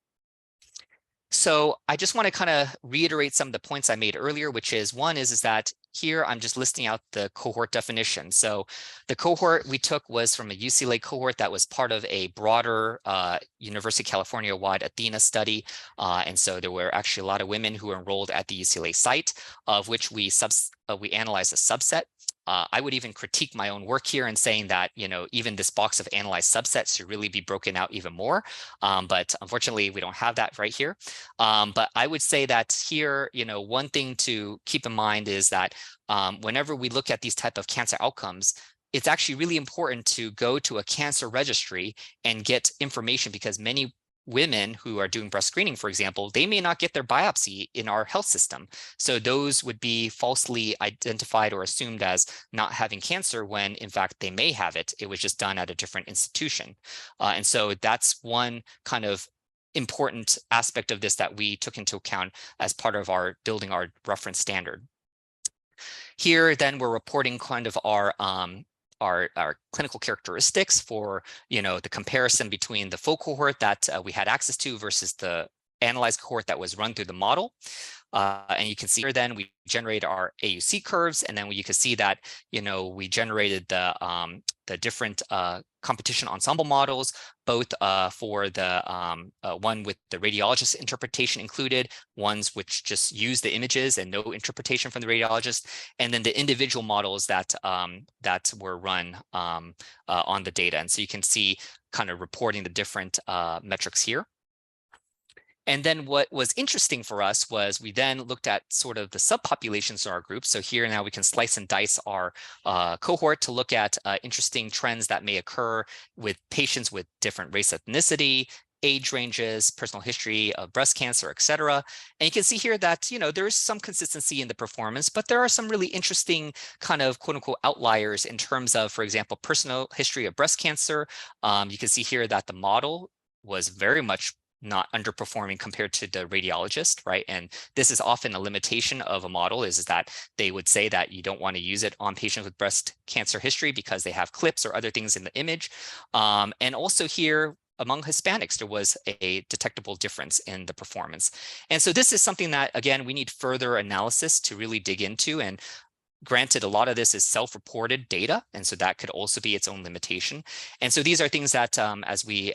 So I just want to kind of reiterate some of the points I made earlier, which is one is that here I'm just listing out the cohort definition. So the cohort we took was from a UCLA cohort that was part of a broader University of California-wide Athena study. And so there were actually a lot of women who were enrolled at the UCLA site, of which we analyzed a subset. I would even critique my own work here in saying that, even this box of analyzed subsets should really be broken out even more. But unfortunately, we don't have that right here. But I would say that here, one thing to keep in mind is that whenever we look at these type of cancer outcomes, it's actually really important to go to a cancer registry and get information, because many women who are doing breast screening, for example, they may not get their biopsy in our health system. So those would be falsely identified or assumed as not having cancer when in fact they may have it. It was just done at a different institution. And so that's one kind of important aspect of this that we took into account as part of our building our reference standard. Here, then we're reporting kind of our clinical characteristics for, the comparison between the full cohort that we had access to versus the analyzed cohort that was run through the model. And you can see here then we generate our AUC curves, and then you can see that, we generated the different competition ensemble models, both for the one with the radiologist interpretation included, ones which just use the images and no interpretation from the radiologist, and then the individual models that that were run on the data. And so you can see kind of reporting the different metrics here. And then what was interesting for us was we then looked at sort of the subpopulations in our group. So here now we can slice and dice our cohort to look at interesting trends that may occur with patients with different race, ethnicity, age ranges, personal history of breast cancer, et cetera. And you can see here that, there is some consistency in the performance, but there are some really interesting kind of quote unquote outliers in terms of, for example, personal history of breast cancer. You can see here that the model was very much not underperforming compared to the radiologist, right? And this is often a limitation of a model is that they would say that you don't want to use it on patients with breast cancer history because they have clips or other things in the image. And also here, among Hispanics, there was a detectable difference in the performance. And so this is something that, again, we need further analysis to really dig into. And granted, a lot of this is self-reported data, and so that could also be its own limitation. And so these are things that as we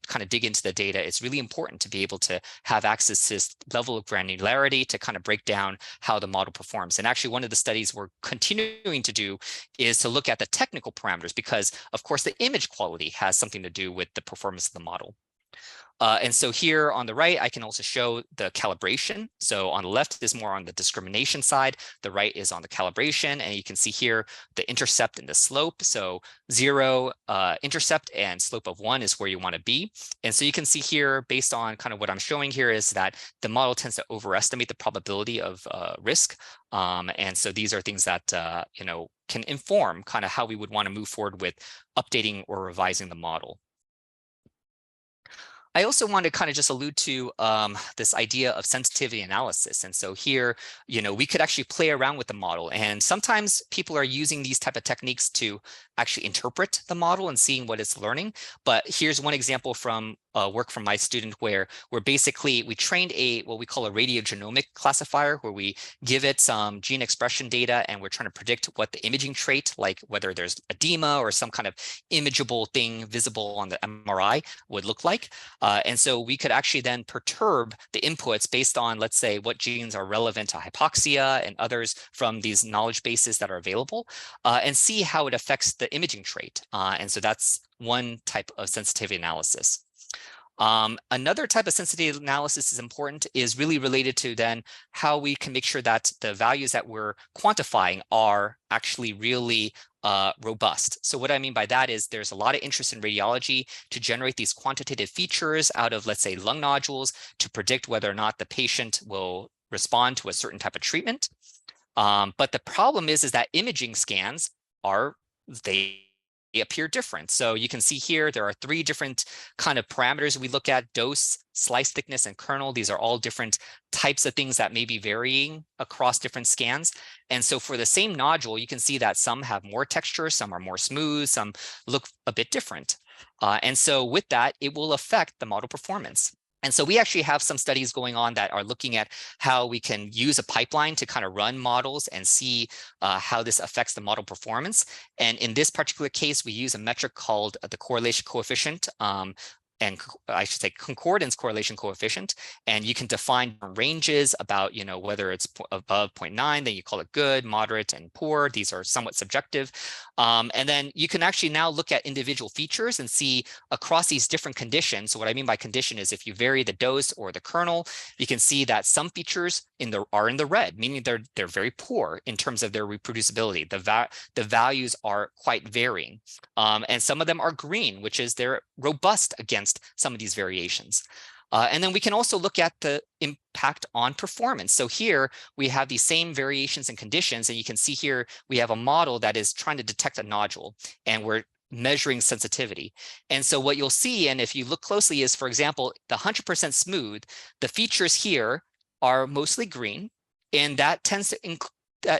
kind of dig into the data, it's really important to be able to have access to this level of granularity to kind of break down how the model performs. And actually, one of the studies we're continuing to do is to look at the technical parameters, because of course the image quality has something to do with the performance of the model. And so here on the right, I can also show the calibration. So on the left is more on the discrimination side. The right is on the calibration. And you can see here the intercept and the slope. So 0 intercept and slope of 1 is where you want to be. And so you can see here, based on kind of what I'm showing here, is that the model tends to overestimate the probability of risk. And so these are things that, can inform kind of how we would want to move forward with updating or revising the model. I also want to kind of just allude to this idea of sensitivity analysis. And so here, we could actually play around with the model. And sometimes people are using these type of techniques to actually interpret the model and seeing what it's learning. But here's one example from work from my student where basically we trained what we call a radiogenomic classifier, where we give it some gene expression data and we're trying to predict what the imaging trait, like whether there's edema or some kind of imageable thing visible on the MRI would look like. And so we could actually then perturb the inputs based on, let's say, what genes are relevant to hypoxia and others from these knowledge bases that are available, and see how it affects the imaging trait. And so that's one type of sensitivity analysis. Another type of sensitivity analysis is important, is really related to then how we can make sure that the values that we're quantifying are actually really robust. So what I mean by that is there's a lot of interest in radiology to generate these quantitative features out of, let's say, lung nodules to predict whether or not the patient will respond to a certain type of treatment. But the problem is that imaging scans they appear different. So you can see here, there are 3 different kind of parameters we look at: dose, slice thickness, and kernel. These are all different types of things that may be varying across different scans. And so for the same nodule, you can see that some have more texture, some are more smooth, some look a bit different. And so with that, it will affect the model performance. And so we actually have some studies going on that are looking at how we can use a pipeline to kind of run models and see how this affects the model performance. And in this particular case, we use a metric called the correlation coefficient, and I should say concordance correlation coefficient. And you can define ranges about, whether it's above 0.9, then you call it good, moderate, and poor. These are somewhat subjective. And then you can actually now look at individual features and see across these different conditions. So what I mean by condition is if you vary the dose or the kernel, you can see that some features are in the red, meaning they're very poor in terms of their reproducibility. The values are quite varying. And some of them are green, which is they're robust against against some of these variations. And then we can also look at the impact on performance. So here we have these same variations and conditions, and you can see here we have a model that is trying to detect a nodule, and we're measuring sensitivity. And so what you'll see, and if you look closely, is, for example, the 100% smooth, the features here are mostly green, and that tends to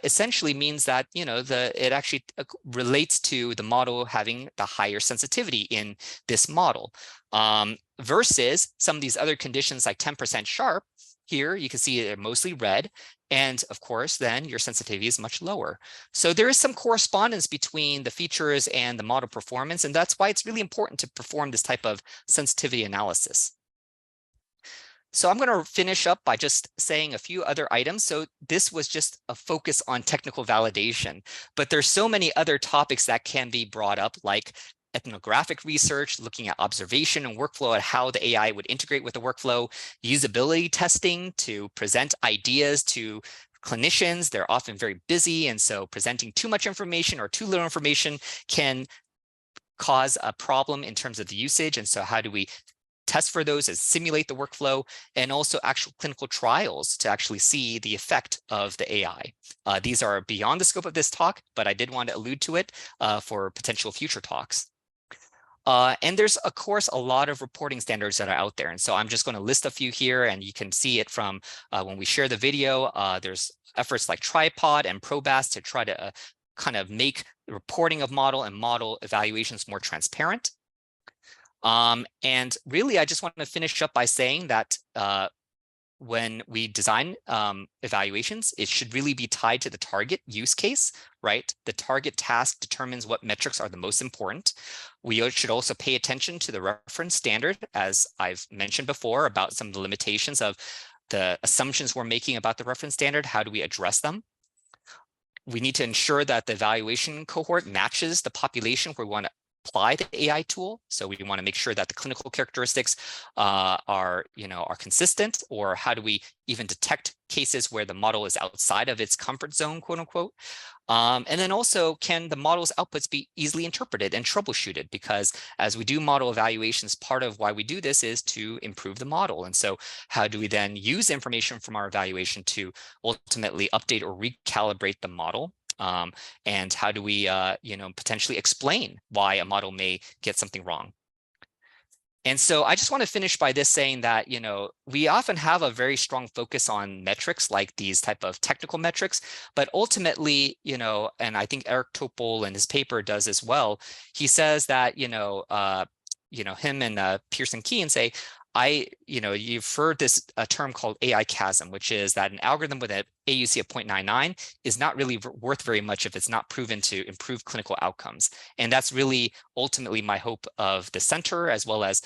essentially means that, you know, it actually relates to the model having the higher sensitivity in this model, versus some of these other conditions like 10% sharp. Here you can see they're mostly red, and of course then your sensitivity is much lower. So there is some correspondence between the features and the model performance, and that's why it's really important to perform this type of sensitivity analysis. So I'm going to finish up by just saying a few other items. So this was just a focus on technical validation, but there's so many other topics that can be brought up, like ethnographic research, looking at observation and workflow and how the AI would integrate with the workflow, usability testing to present ideas to clinicians. They're often very busy, and so presenting too much information or too little information can cause a problem in terms of the usage. And so how do we test for those and simulate the workflow, and also actual clinical trials to actually see the effect of the AI. These are beyond the scope of this talk, but I did want to allude to it for potential future talks. And there's, of course, a lot of reporting standards that are out there. And so I'm just going to list a few here, and you can see it from when we share the video. There's efforts like Tripod and Probas to try to kind of make reporting of model and model evaluations more transparent. And really, I just want to finish up by saying that when we design evaluations, it should really be tied to the target use case, right? The target task determines what metrics are the most important. We should also pay attention to the reference standard, as I've mentioned before, about some of the limitations of the assumptions we're making about the reference standard. How do we address them? We need to ensure that the evaluation cohort matches the population where we want to apply the AI tool. So we want to make sure that the clinical characteristics are consistent, or how do we even detect cases where the model is outside of its comfort zone, quote unquote. And then also, can the model's outputs be easily interpreted and troubleshooted? Because as we do model evaluations, part of why we do this is to improve the model. And so how do we then use information from our evaluation to ultimately update or recalibrate the model? And how do we, potentially explain why a model may get something wrong? And so I just want to finish by this saying that, we often have a very strong focus on metrics like these type of technical metrics, but ultimately, and I think Eric Topol in his paper does as well. He says that, him and Pearson Key and say, you've heard this term called AI chasm, which is that an algorithm with an AUC of 0.99 is not really worth very much if it's not proven to improve clinical outcomes. And that's really ultimately my hope of the center, as well as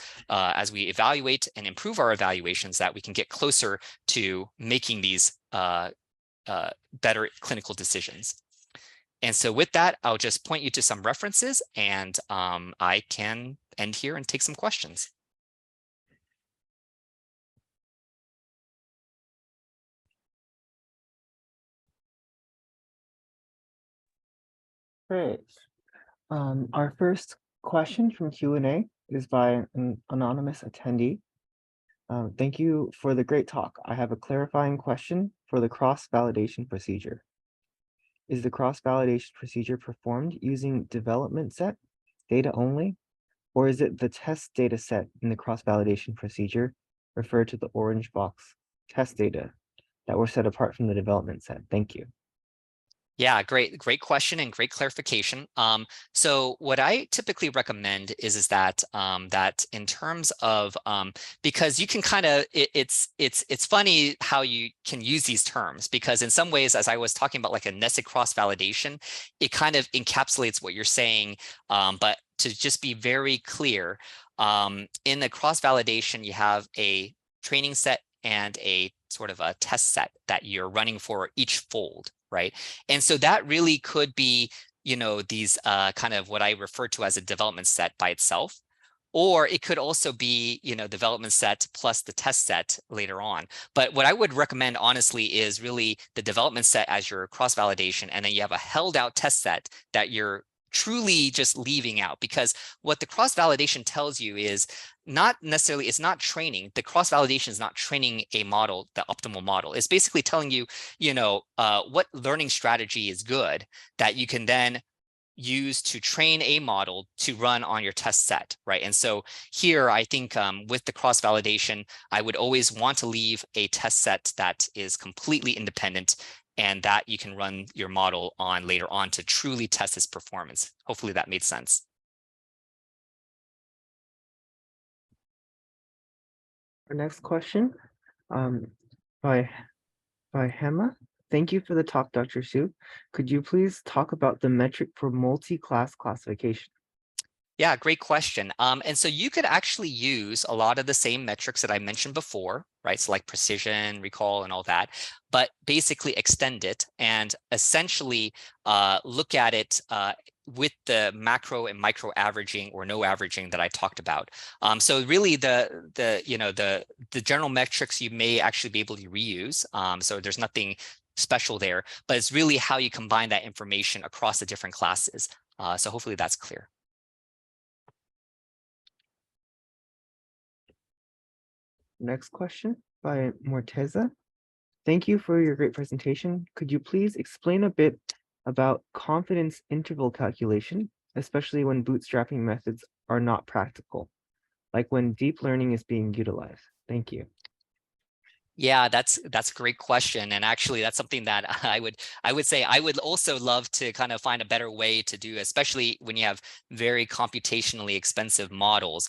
we evaluate and improve our evaluations, that we can get closer to making these better clinical decisions. And so with that, I'll just point you to some references, and I can end here and take some questions. Great. Our first question from Q&A is by an anonymous attendee. Thank you for the great talk. I have a clarifying question for the cross-validation procedure. Is the cross-validation procedure performed using development set data only, or is it the test data set in the cross-validation procedure referred to the orange box test data that were set apart from the development set? Thank you. Yeah, great question and great clarification. So what I typically recommend is that that in terms of because you can kind of it's funny how you can use these terms, because in some ways, as I was talking about like a nested cross validation, it kind of encapsulates what you're saying. But to just be very clear, in the cross validation, you have a training set and a sort of a test set that you're running for each fold. Right. And so that really could be, these kind of what I refer to as a development set by itself, or it could also be, development set plus the test set later on. But what I would recommend, honestly, is really the development set as your cross validation, and then you have a held out test set that you're truly just leaving out, because what the cross-validation tells you is not necessarily, it's not training. The cross-validation is not training a model, the optimal model. It's basically telling you, what learning strategy is good that you can then use to train a model to run on your test set, right? And so here, I think with the cross-validation, I would always want to leave a test set that is completely independent and that you can run your model on later on to truly test its performance. Hopefully that made sense. Our next question by Hema. Thank you for the talk, Dr. Su. Could you please talk about the metric for multi-class classification? Yeah, great question. And so you could actually use a lot of the same metrics that I mentioned before, right? So like precision, recall, and all that, but basically extend it and essentially look at it with the macro and micro averaging or no averaging that I talked about. So really the general metrics you may actually be able to reuse. So there's nothing special there, but it's really how you combine that information across the different classes. So hopefully that's clear. Next question by Morteza. Thank you for your great presentation. Could you please explain a bit about confidence interval calculation, especially when bootstrapping methods are not practical, like when deep learning is being utilized? Thank you. Yeah, that's a great question. And actually that's something that I would say I would also love to kind of find a better way to do, especially when you have very computationally expensive models.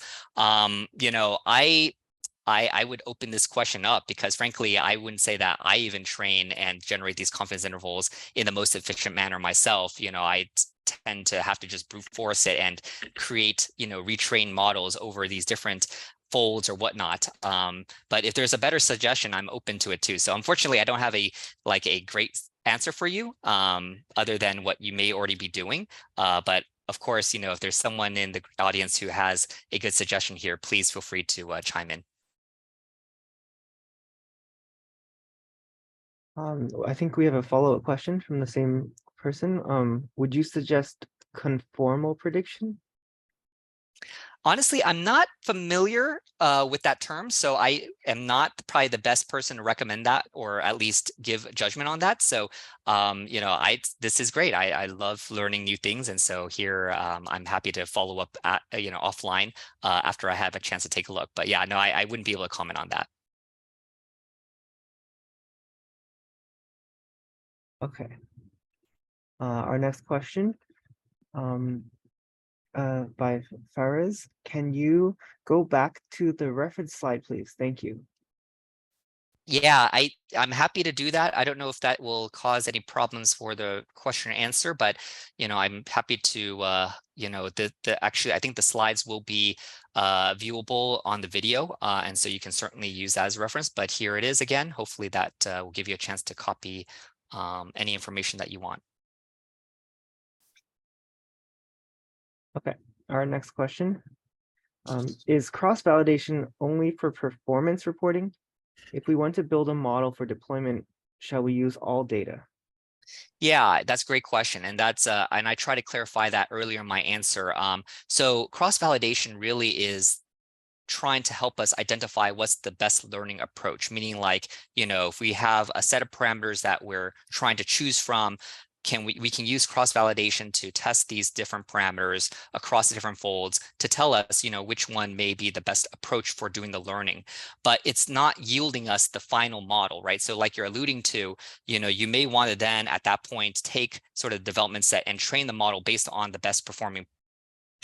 I would open this question up because frankly, I wouldn't say that I even train and generate these confidence intervals in the most efficient manner myself. I tend to have to just brute force it and create, retrain models over these different folds or whatnot. But if there's a better suggestion, I'm open to it too. So unfortunately, I don't have a great answer for you other than what you may already be doing. But of course, if there's someone in the audience who has a good suggestion here, please feel free to chime in. I think we have a follow-up question from the same person. Would you suggest conformal prediction? Honestly, I'm not familiar with that term, so I am not probably the best person to recommend that or at least give judgment on that. So, this is great. I love learning new things, and so here I'm happy to follow up at offline after I have a chance to take a look. But yeah, no, I wouldn't be able to comment on that. Okay. Our next question by Faraz. Can you go back to the reference slide, please? Thank you. Yeah, I'm happy to do that. I don't know if that will cause any problems for the question and answer, but I'm happy to actually I think the slides will be viewable on the video, and so you can certainly use that as a reference. But here it is again. Hopefully that will give you a chance to copy any information that you want. Okay, our next question. Is cross-validation only for performance reporting? If we want to build a model for deployment, shall we use all data? Yeah, that's a great question. And that's and I try to clarify that earlier in my answer. So cross-validation really is trying to help us identify what's the best learning approach, meaning like, if we have a set of parameters that we're trying to choose from, we can use cross-validation to test these different parameters across the different folds to tell us, which one may be the best approach for doing the learning. But it's not yielding us the final model, right? So like you're alluding to, you may want to then at that point take sort of development set and train the model based on the best performing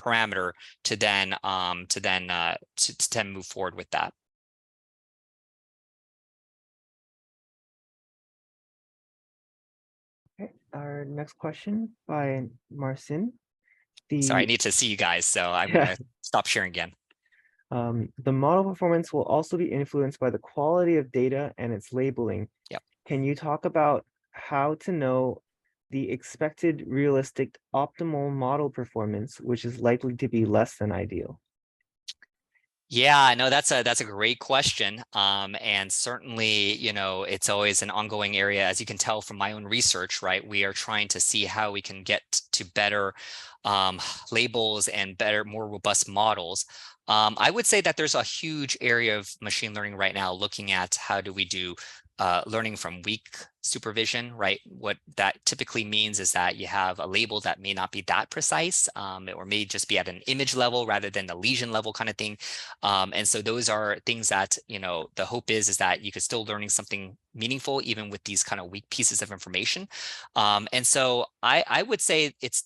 parameter to then move forward with that. Okay, our next question by Marcin. Sorry, I need to see you guys, so I'm gonna stop sharing again. The model performance will also be influenced by the quality of data and its labeling. Yep. Can you talk about how to know the expected realistic optimal model performance, which is likely to be less than ideal? Yeah, no, that's a great question. And certainly, it's always an ongoing area, as you can tell from my own research, right? We are trying to see how we can get to better labels and better, more robust models. I would say that there's a huge area of machine learning right now looking at how do we do learning from weak supervision, right? What that typically means is that you have a label that may not be that precise, or may just be at an image level rather than the lesion level kind of thing. And so those are things that, the hope is that you could still learning something meaningful even with these kind of weak pieces of information. And so I would say it's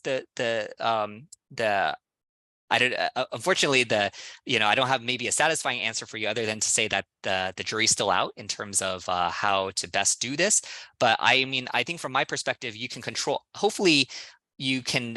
I don't, unfortunately, I don't have maybe a satisfying answer for you other than to say that the jury's still out in terms of how to best do this. But I mean, I think from my perspective, you can control, hopefully you can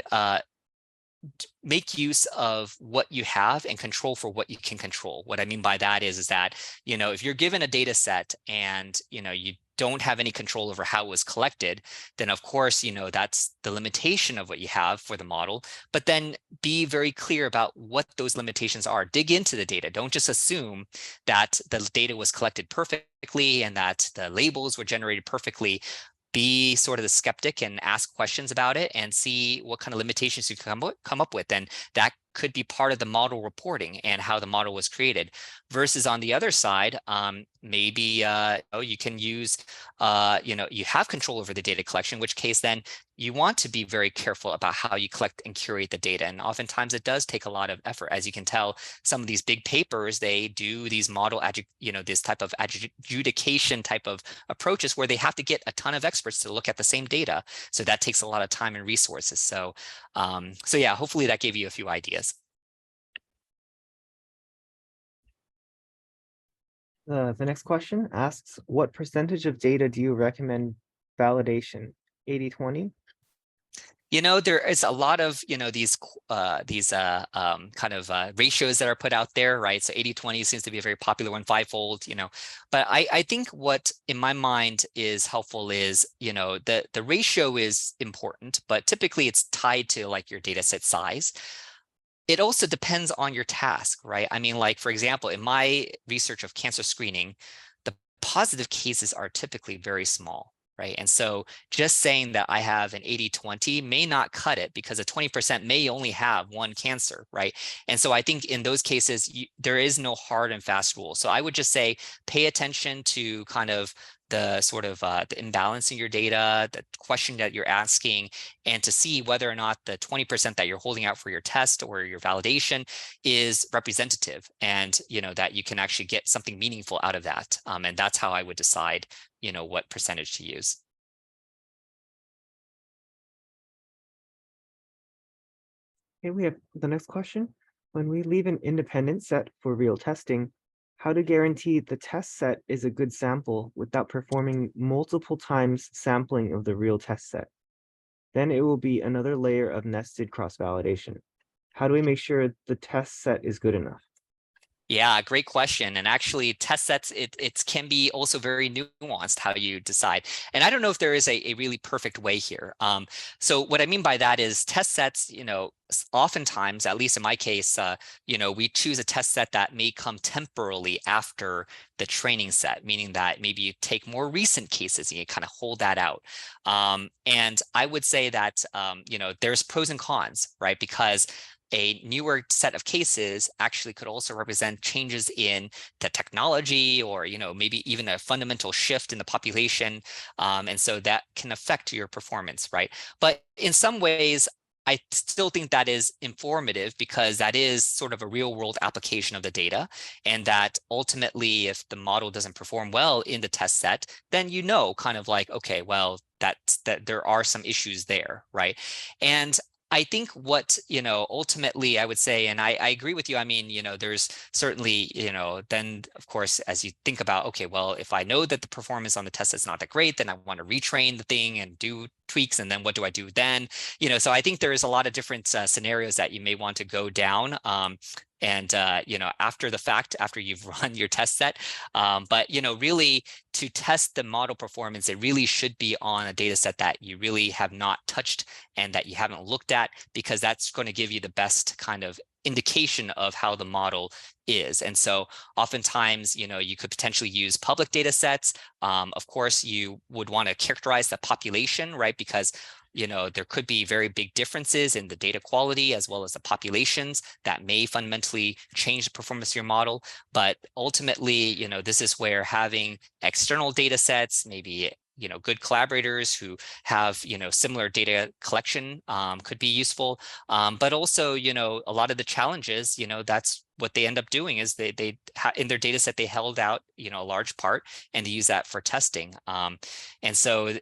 make use of what you have and control for what you can control. What I mean by that is that, if you're given a data set and, you don't have any control over how it was collected, then of course, that's the limitation of what you have for the model. But then be very clear about what those limitations are. Dig into the data. Don't just assume that the data was collected perfectly and that the labels were generated perfectly. Be sort of the skeptic and ask questions about it and see what kind of limitations you can come up with. And that could be part of the model reporting and how the model was created. Versus on the other side, maybe you can use, you have control over the data collection, in which case then you want to be very careful about how you collect and curate the data. And oftentimes it does take a lot of effort. As you can tell, some of these big papers, they do these model, this type of adjudication type of approaches where they have to get a ton of experts to look at the same data. So that takes a lot of time and resources. So yeah, hopefully that gave you a few ideas. The next question asks, what percentage of data do you recommend validation? 80-20? There is a lot of, these kind of ratios that are put out there, right? So 80-20 seems to be a very popular one, fivefold, but I think what in my mind is helpful is, the ratio is important, but typically it's tied to like your data set size. It also depends on your task, right? I mean, like, for example, in my research of cancer screening, the positive cases are typically very small, right? And so just saying that I have an 80-20 may not cut it because a 20% may only have one cancer, right? And so I think in those cases, there is no hard and fast rule. So I would just say, pay attention to kind of the sort of the imbalance in your data, the question that you're asking, and to see whether or not the 20% that you're holding out for your test or your validation is representative, and that you can actually get something meaningful out of that. And that's how I would decide, what percentage to use. Okay, we have the next question. When we leave an independent set for real testing, how to guarantee the test set is a good sample without performing multiple times sampling of the real test set? Then it will be another layer of nested cross-validation. How do we make sure the test set is good enough? Yeah, great question. And actually, test sets, it can be also very nuanced how you decide. And I don't know if there is a really perfect way here. So what I mean by that is test sets, oftentimes, at least in my case, we choose a test set that may come temporarily after the training set, meaning that maybe you take more recent cases and you kind of hold that out. And I would say that, there's pros and cons, right? Because a newer set of cases actually could also represent changes in the technology or, maybe even a fundamental shift in the population. And so that can affect your performance, right? But in some ways, I still think that is informative because that is sort of a real world application of the data. And that ultimately, if the model doesn't perform well in the test set, then kind of like, okay, well, that there are some issues there, right? And I think what, ultimately I would say, and I agree with you. I mean, there's certainly, then of course, as you think about, okay, well, if I know that the performance on the test is not that great, then I want to retrain the thing and do tweaks. And then what do I do then? So I think there is a lot of different scenarios that you may want to go down. and after the fact, after you've run your test set. But really, to test the model performance, it really should be on a data set that you really have not touched and that you haven't looked at, because that's going to give you the best kind of indication of how the model is. And so oftentimes, you could potentially use public data sets. Of course, you would want to characterize the population, right? Because there could be very big differences in the data quality as well as the populations that may fundamentally change the performance of your model. But ultimately, this is where having external data sets, maybe good collaborators who have similar data collection could be useful. But also, a lot of the challenges, that's what they end up doing is they in their data set they held out a large part, and they use that for testing. And so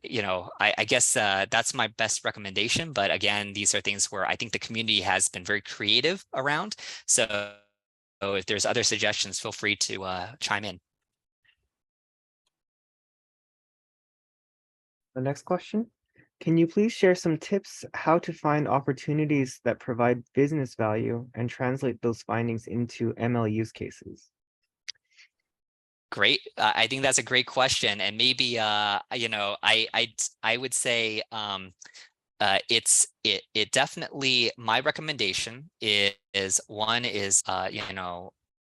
I guess that's my best recommendation. But again, these are things where I think the community has been very creative around. So if there's other suggestions, feel free to chime in. The next question, can you please share some tips how to find opportunities that provide business value and translate those findings into ML use cases? Great. I think that's a great question. And maybe, I would say it definitely, my recommendation is one is,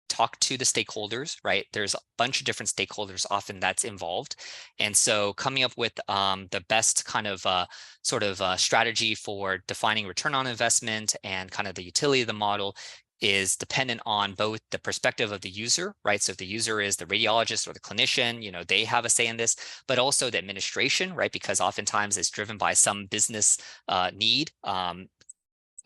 talk to the stakeholders, right? There's a bunch of different stakeholders often that's involved. And so coming up with the best kind of strategy for defining return on investment and kind of the utility of the model is dependent on both the perspective of the user, right? So if the user is the radiologist or the clinician, they have a say in this, but also the administration, right? Because oftentimes it's driven by some business need,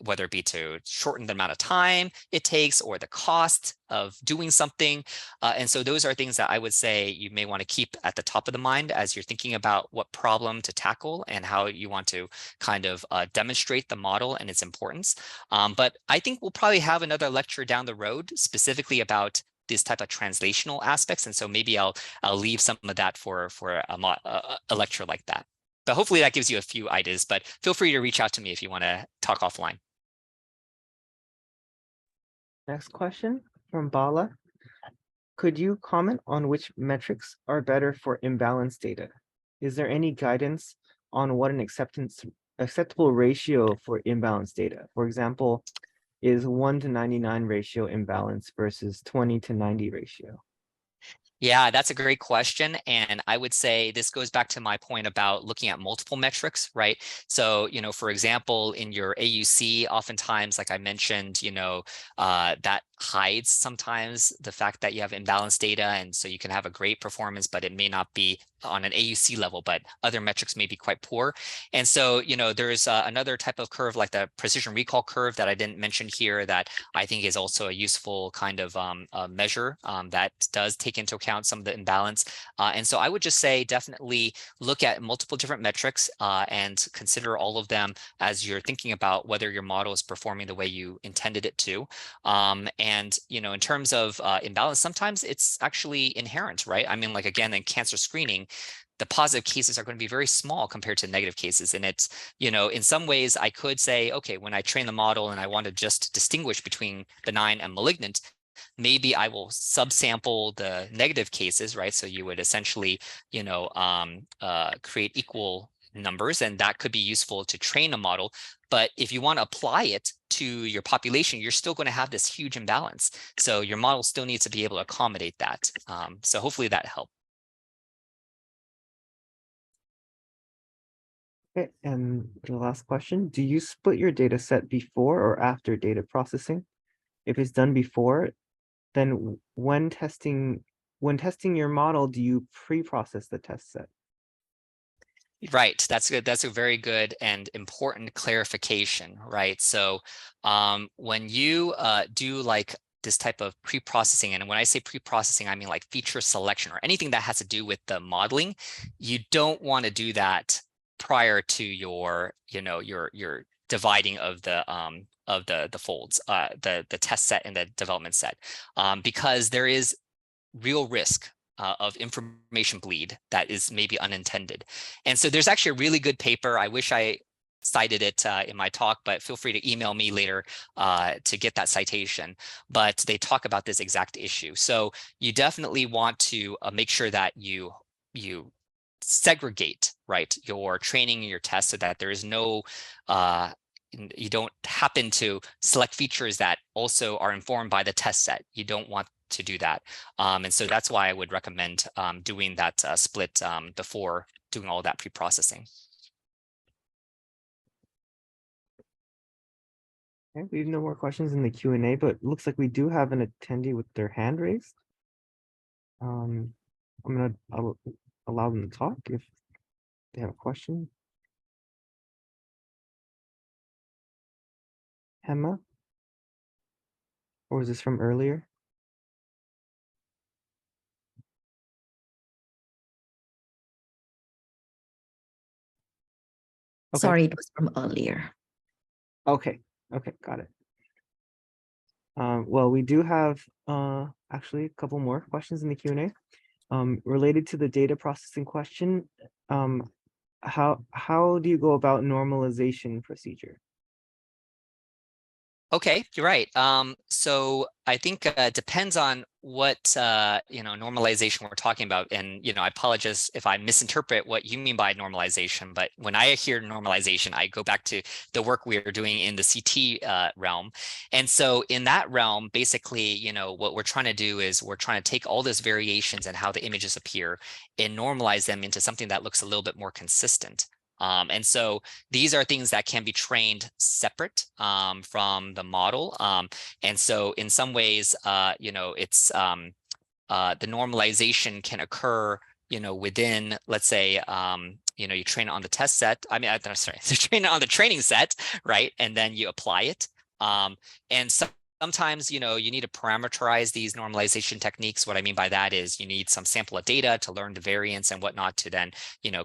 whether it be to shorten the amount of time it takes or the cost of doing something. And so those are things that I would say you may want to keep at the top of the mind as you're thinking about what problem to tackle and how you want to kind of demonstrate the model and its importance. But I think we'll probably have another lecture down the road specifically about this type of translational aspects. And so maybe I'll leave some of that for a lecture like that. But hopefully that gives you a few ideas, but feel free to reach out to me if you want to talk offline. Next question from Bala. Could you comment on which metrics are better for imbalance data? Is there any guidance on what an acceptable ratio for imbalance data? For example, is 1 to 99 ratio imbalance versus 20 to 90 ratio? Yeah, that's a great question. And I would say this goes back to my point about looking at multiple metrics, right? So, for example, in your AUC, oftentimes, like I mentioned, that hides sometimes the fact that you have imbalanced data. And so you can have a great performance, but it may not be on an AUC level, but other metrics may be quite poor. And so, there's another type of curve like the precision recall curve that I didn't mention here that I think is also a useful kind of measure that does take into account some of the imbalance. And so I would just say definitely look at multiple different metrics and consider all of them as you're thinking about whether your model is performing the way you intended it to. And, in terms of imbalance, sometimes it's actually inherent, right? I mean, like, again, in cancer screening, the positive cases are going to be very small compared to negative cases. And it's, in some ways I could say, okay, when I train the model and I want to just distinguish between benign and malignant, maybe I will subsample the negative cases, right? So you would essentially, create equal numbers, and that could be useful to train a model. But if you want to apply it to your population, you're still going to have this huge imbalance. So your model still needs to be able to accommodate that. So hopefully that helped. Okay, and the last question, do you split your data set before or after data processing? If it's done before, then when testing your model, do you pre-process the test set? Right, that's good. That's a very good and important clarification, right? So when you do like this type of pre-processing, and when I say pre-processing, I mean like feature selection or anything that has to do with the modeling, you don't want to do that prior to your, your dividing of the folds, the test set and the development set, because there is real risk of information bleed that is maybe unintended. And so there's actually a really good paper. I wish I cited it in my talk, but feel free to email me later to get that citation. But they talk about this exact issue. So you definitely want to make sure that you segregate, right, your training and your tests so that there is no you don't happen to select features that also are informed by the test set. You don't want to do that. And so that's why I would recommend doing that split before doing all that pre-processing. Okay, we have no more questions in the Q&A, but it looks like we do have an attendee with their hand raised. I'll allow them to talk if they have a question. Hema? Or was this from earlier? Okay. Sorry, it was from earlier. Okay, got it. Well, we do have actually a couple more questions in the Q&A. Related to the data processing question, how do you go about normalization procedure? Okay, you're right. So I think it depends on what normalization we're talking about. And I apologize if I misinterpret what you mean by normalization. But when I hear normalization, I go back to the work we are doing in the CT realm. And so in that realm, basically, what we're trying to do is we're trying to take all those variations and how the images appear and normalize them into something that looks a little bit more consistent. And so these are things that can be trained separate from the model. And so in some ways, it's the normalization can occur, within, let's say, you train it on the test set. I mean, sorry, you train it on the training set, right? And then you apply it. And sometimes, you need to parameterize these normalization techniques. What I mean by that is you need some sample of data to learn the variance and whatnot to then,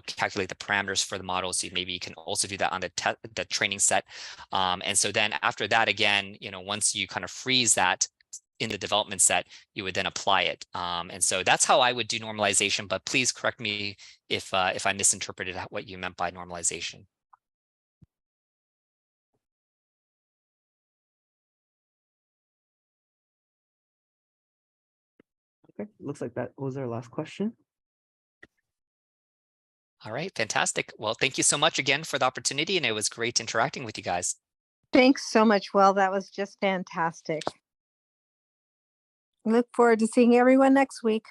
calculate the parameters for the model. So maybe you can also do that on the training set. And so then after that, again, once you kind of freeze that in the development set, you would then apply it. And so that's how I would do normalization, but please correct me if I misinterpreted what you meant by normalization. Okay, looks like that was our last question. All right, fantastic. Well, thank you so much again for the opportunity, and it was great interacting with you guys. Thanks so much, Will. That was just fantastic. Look forward to seeing everyone next week.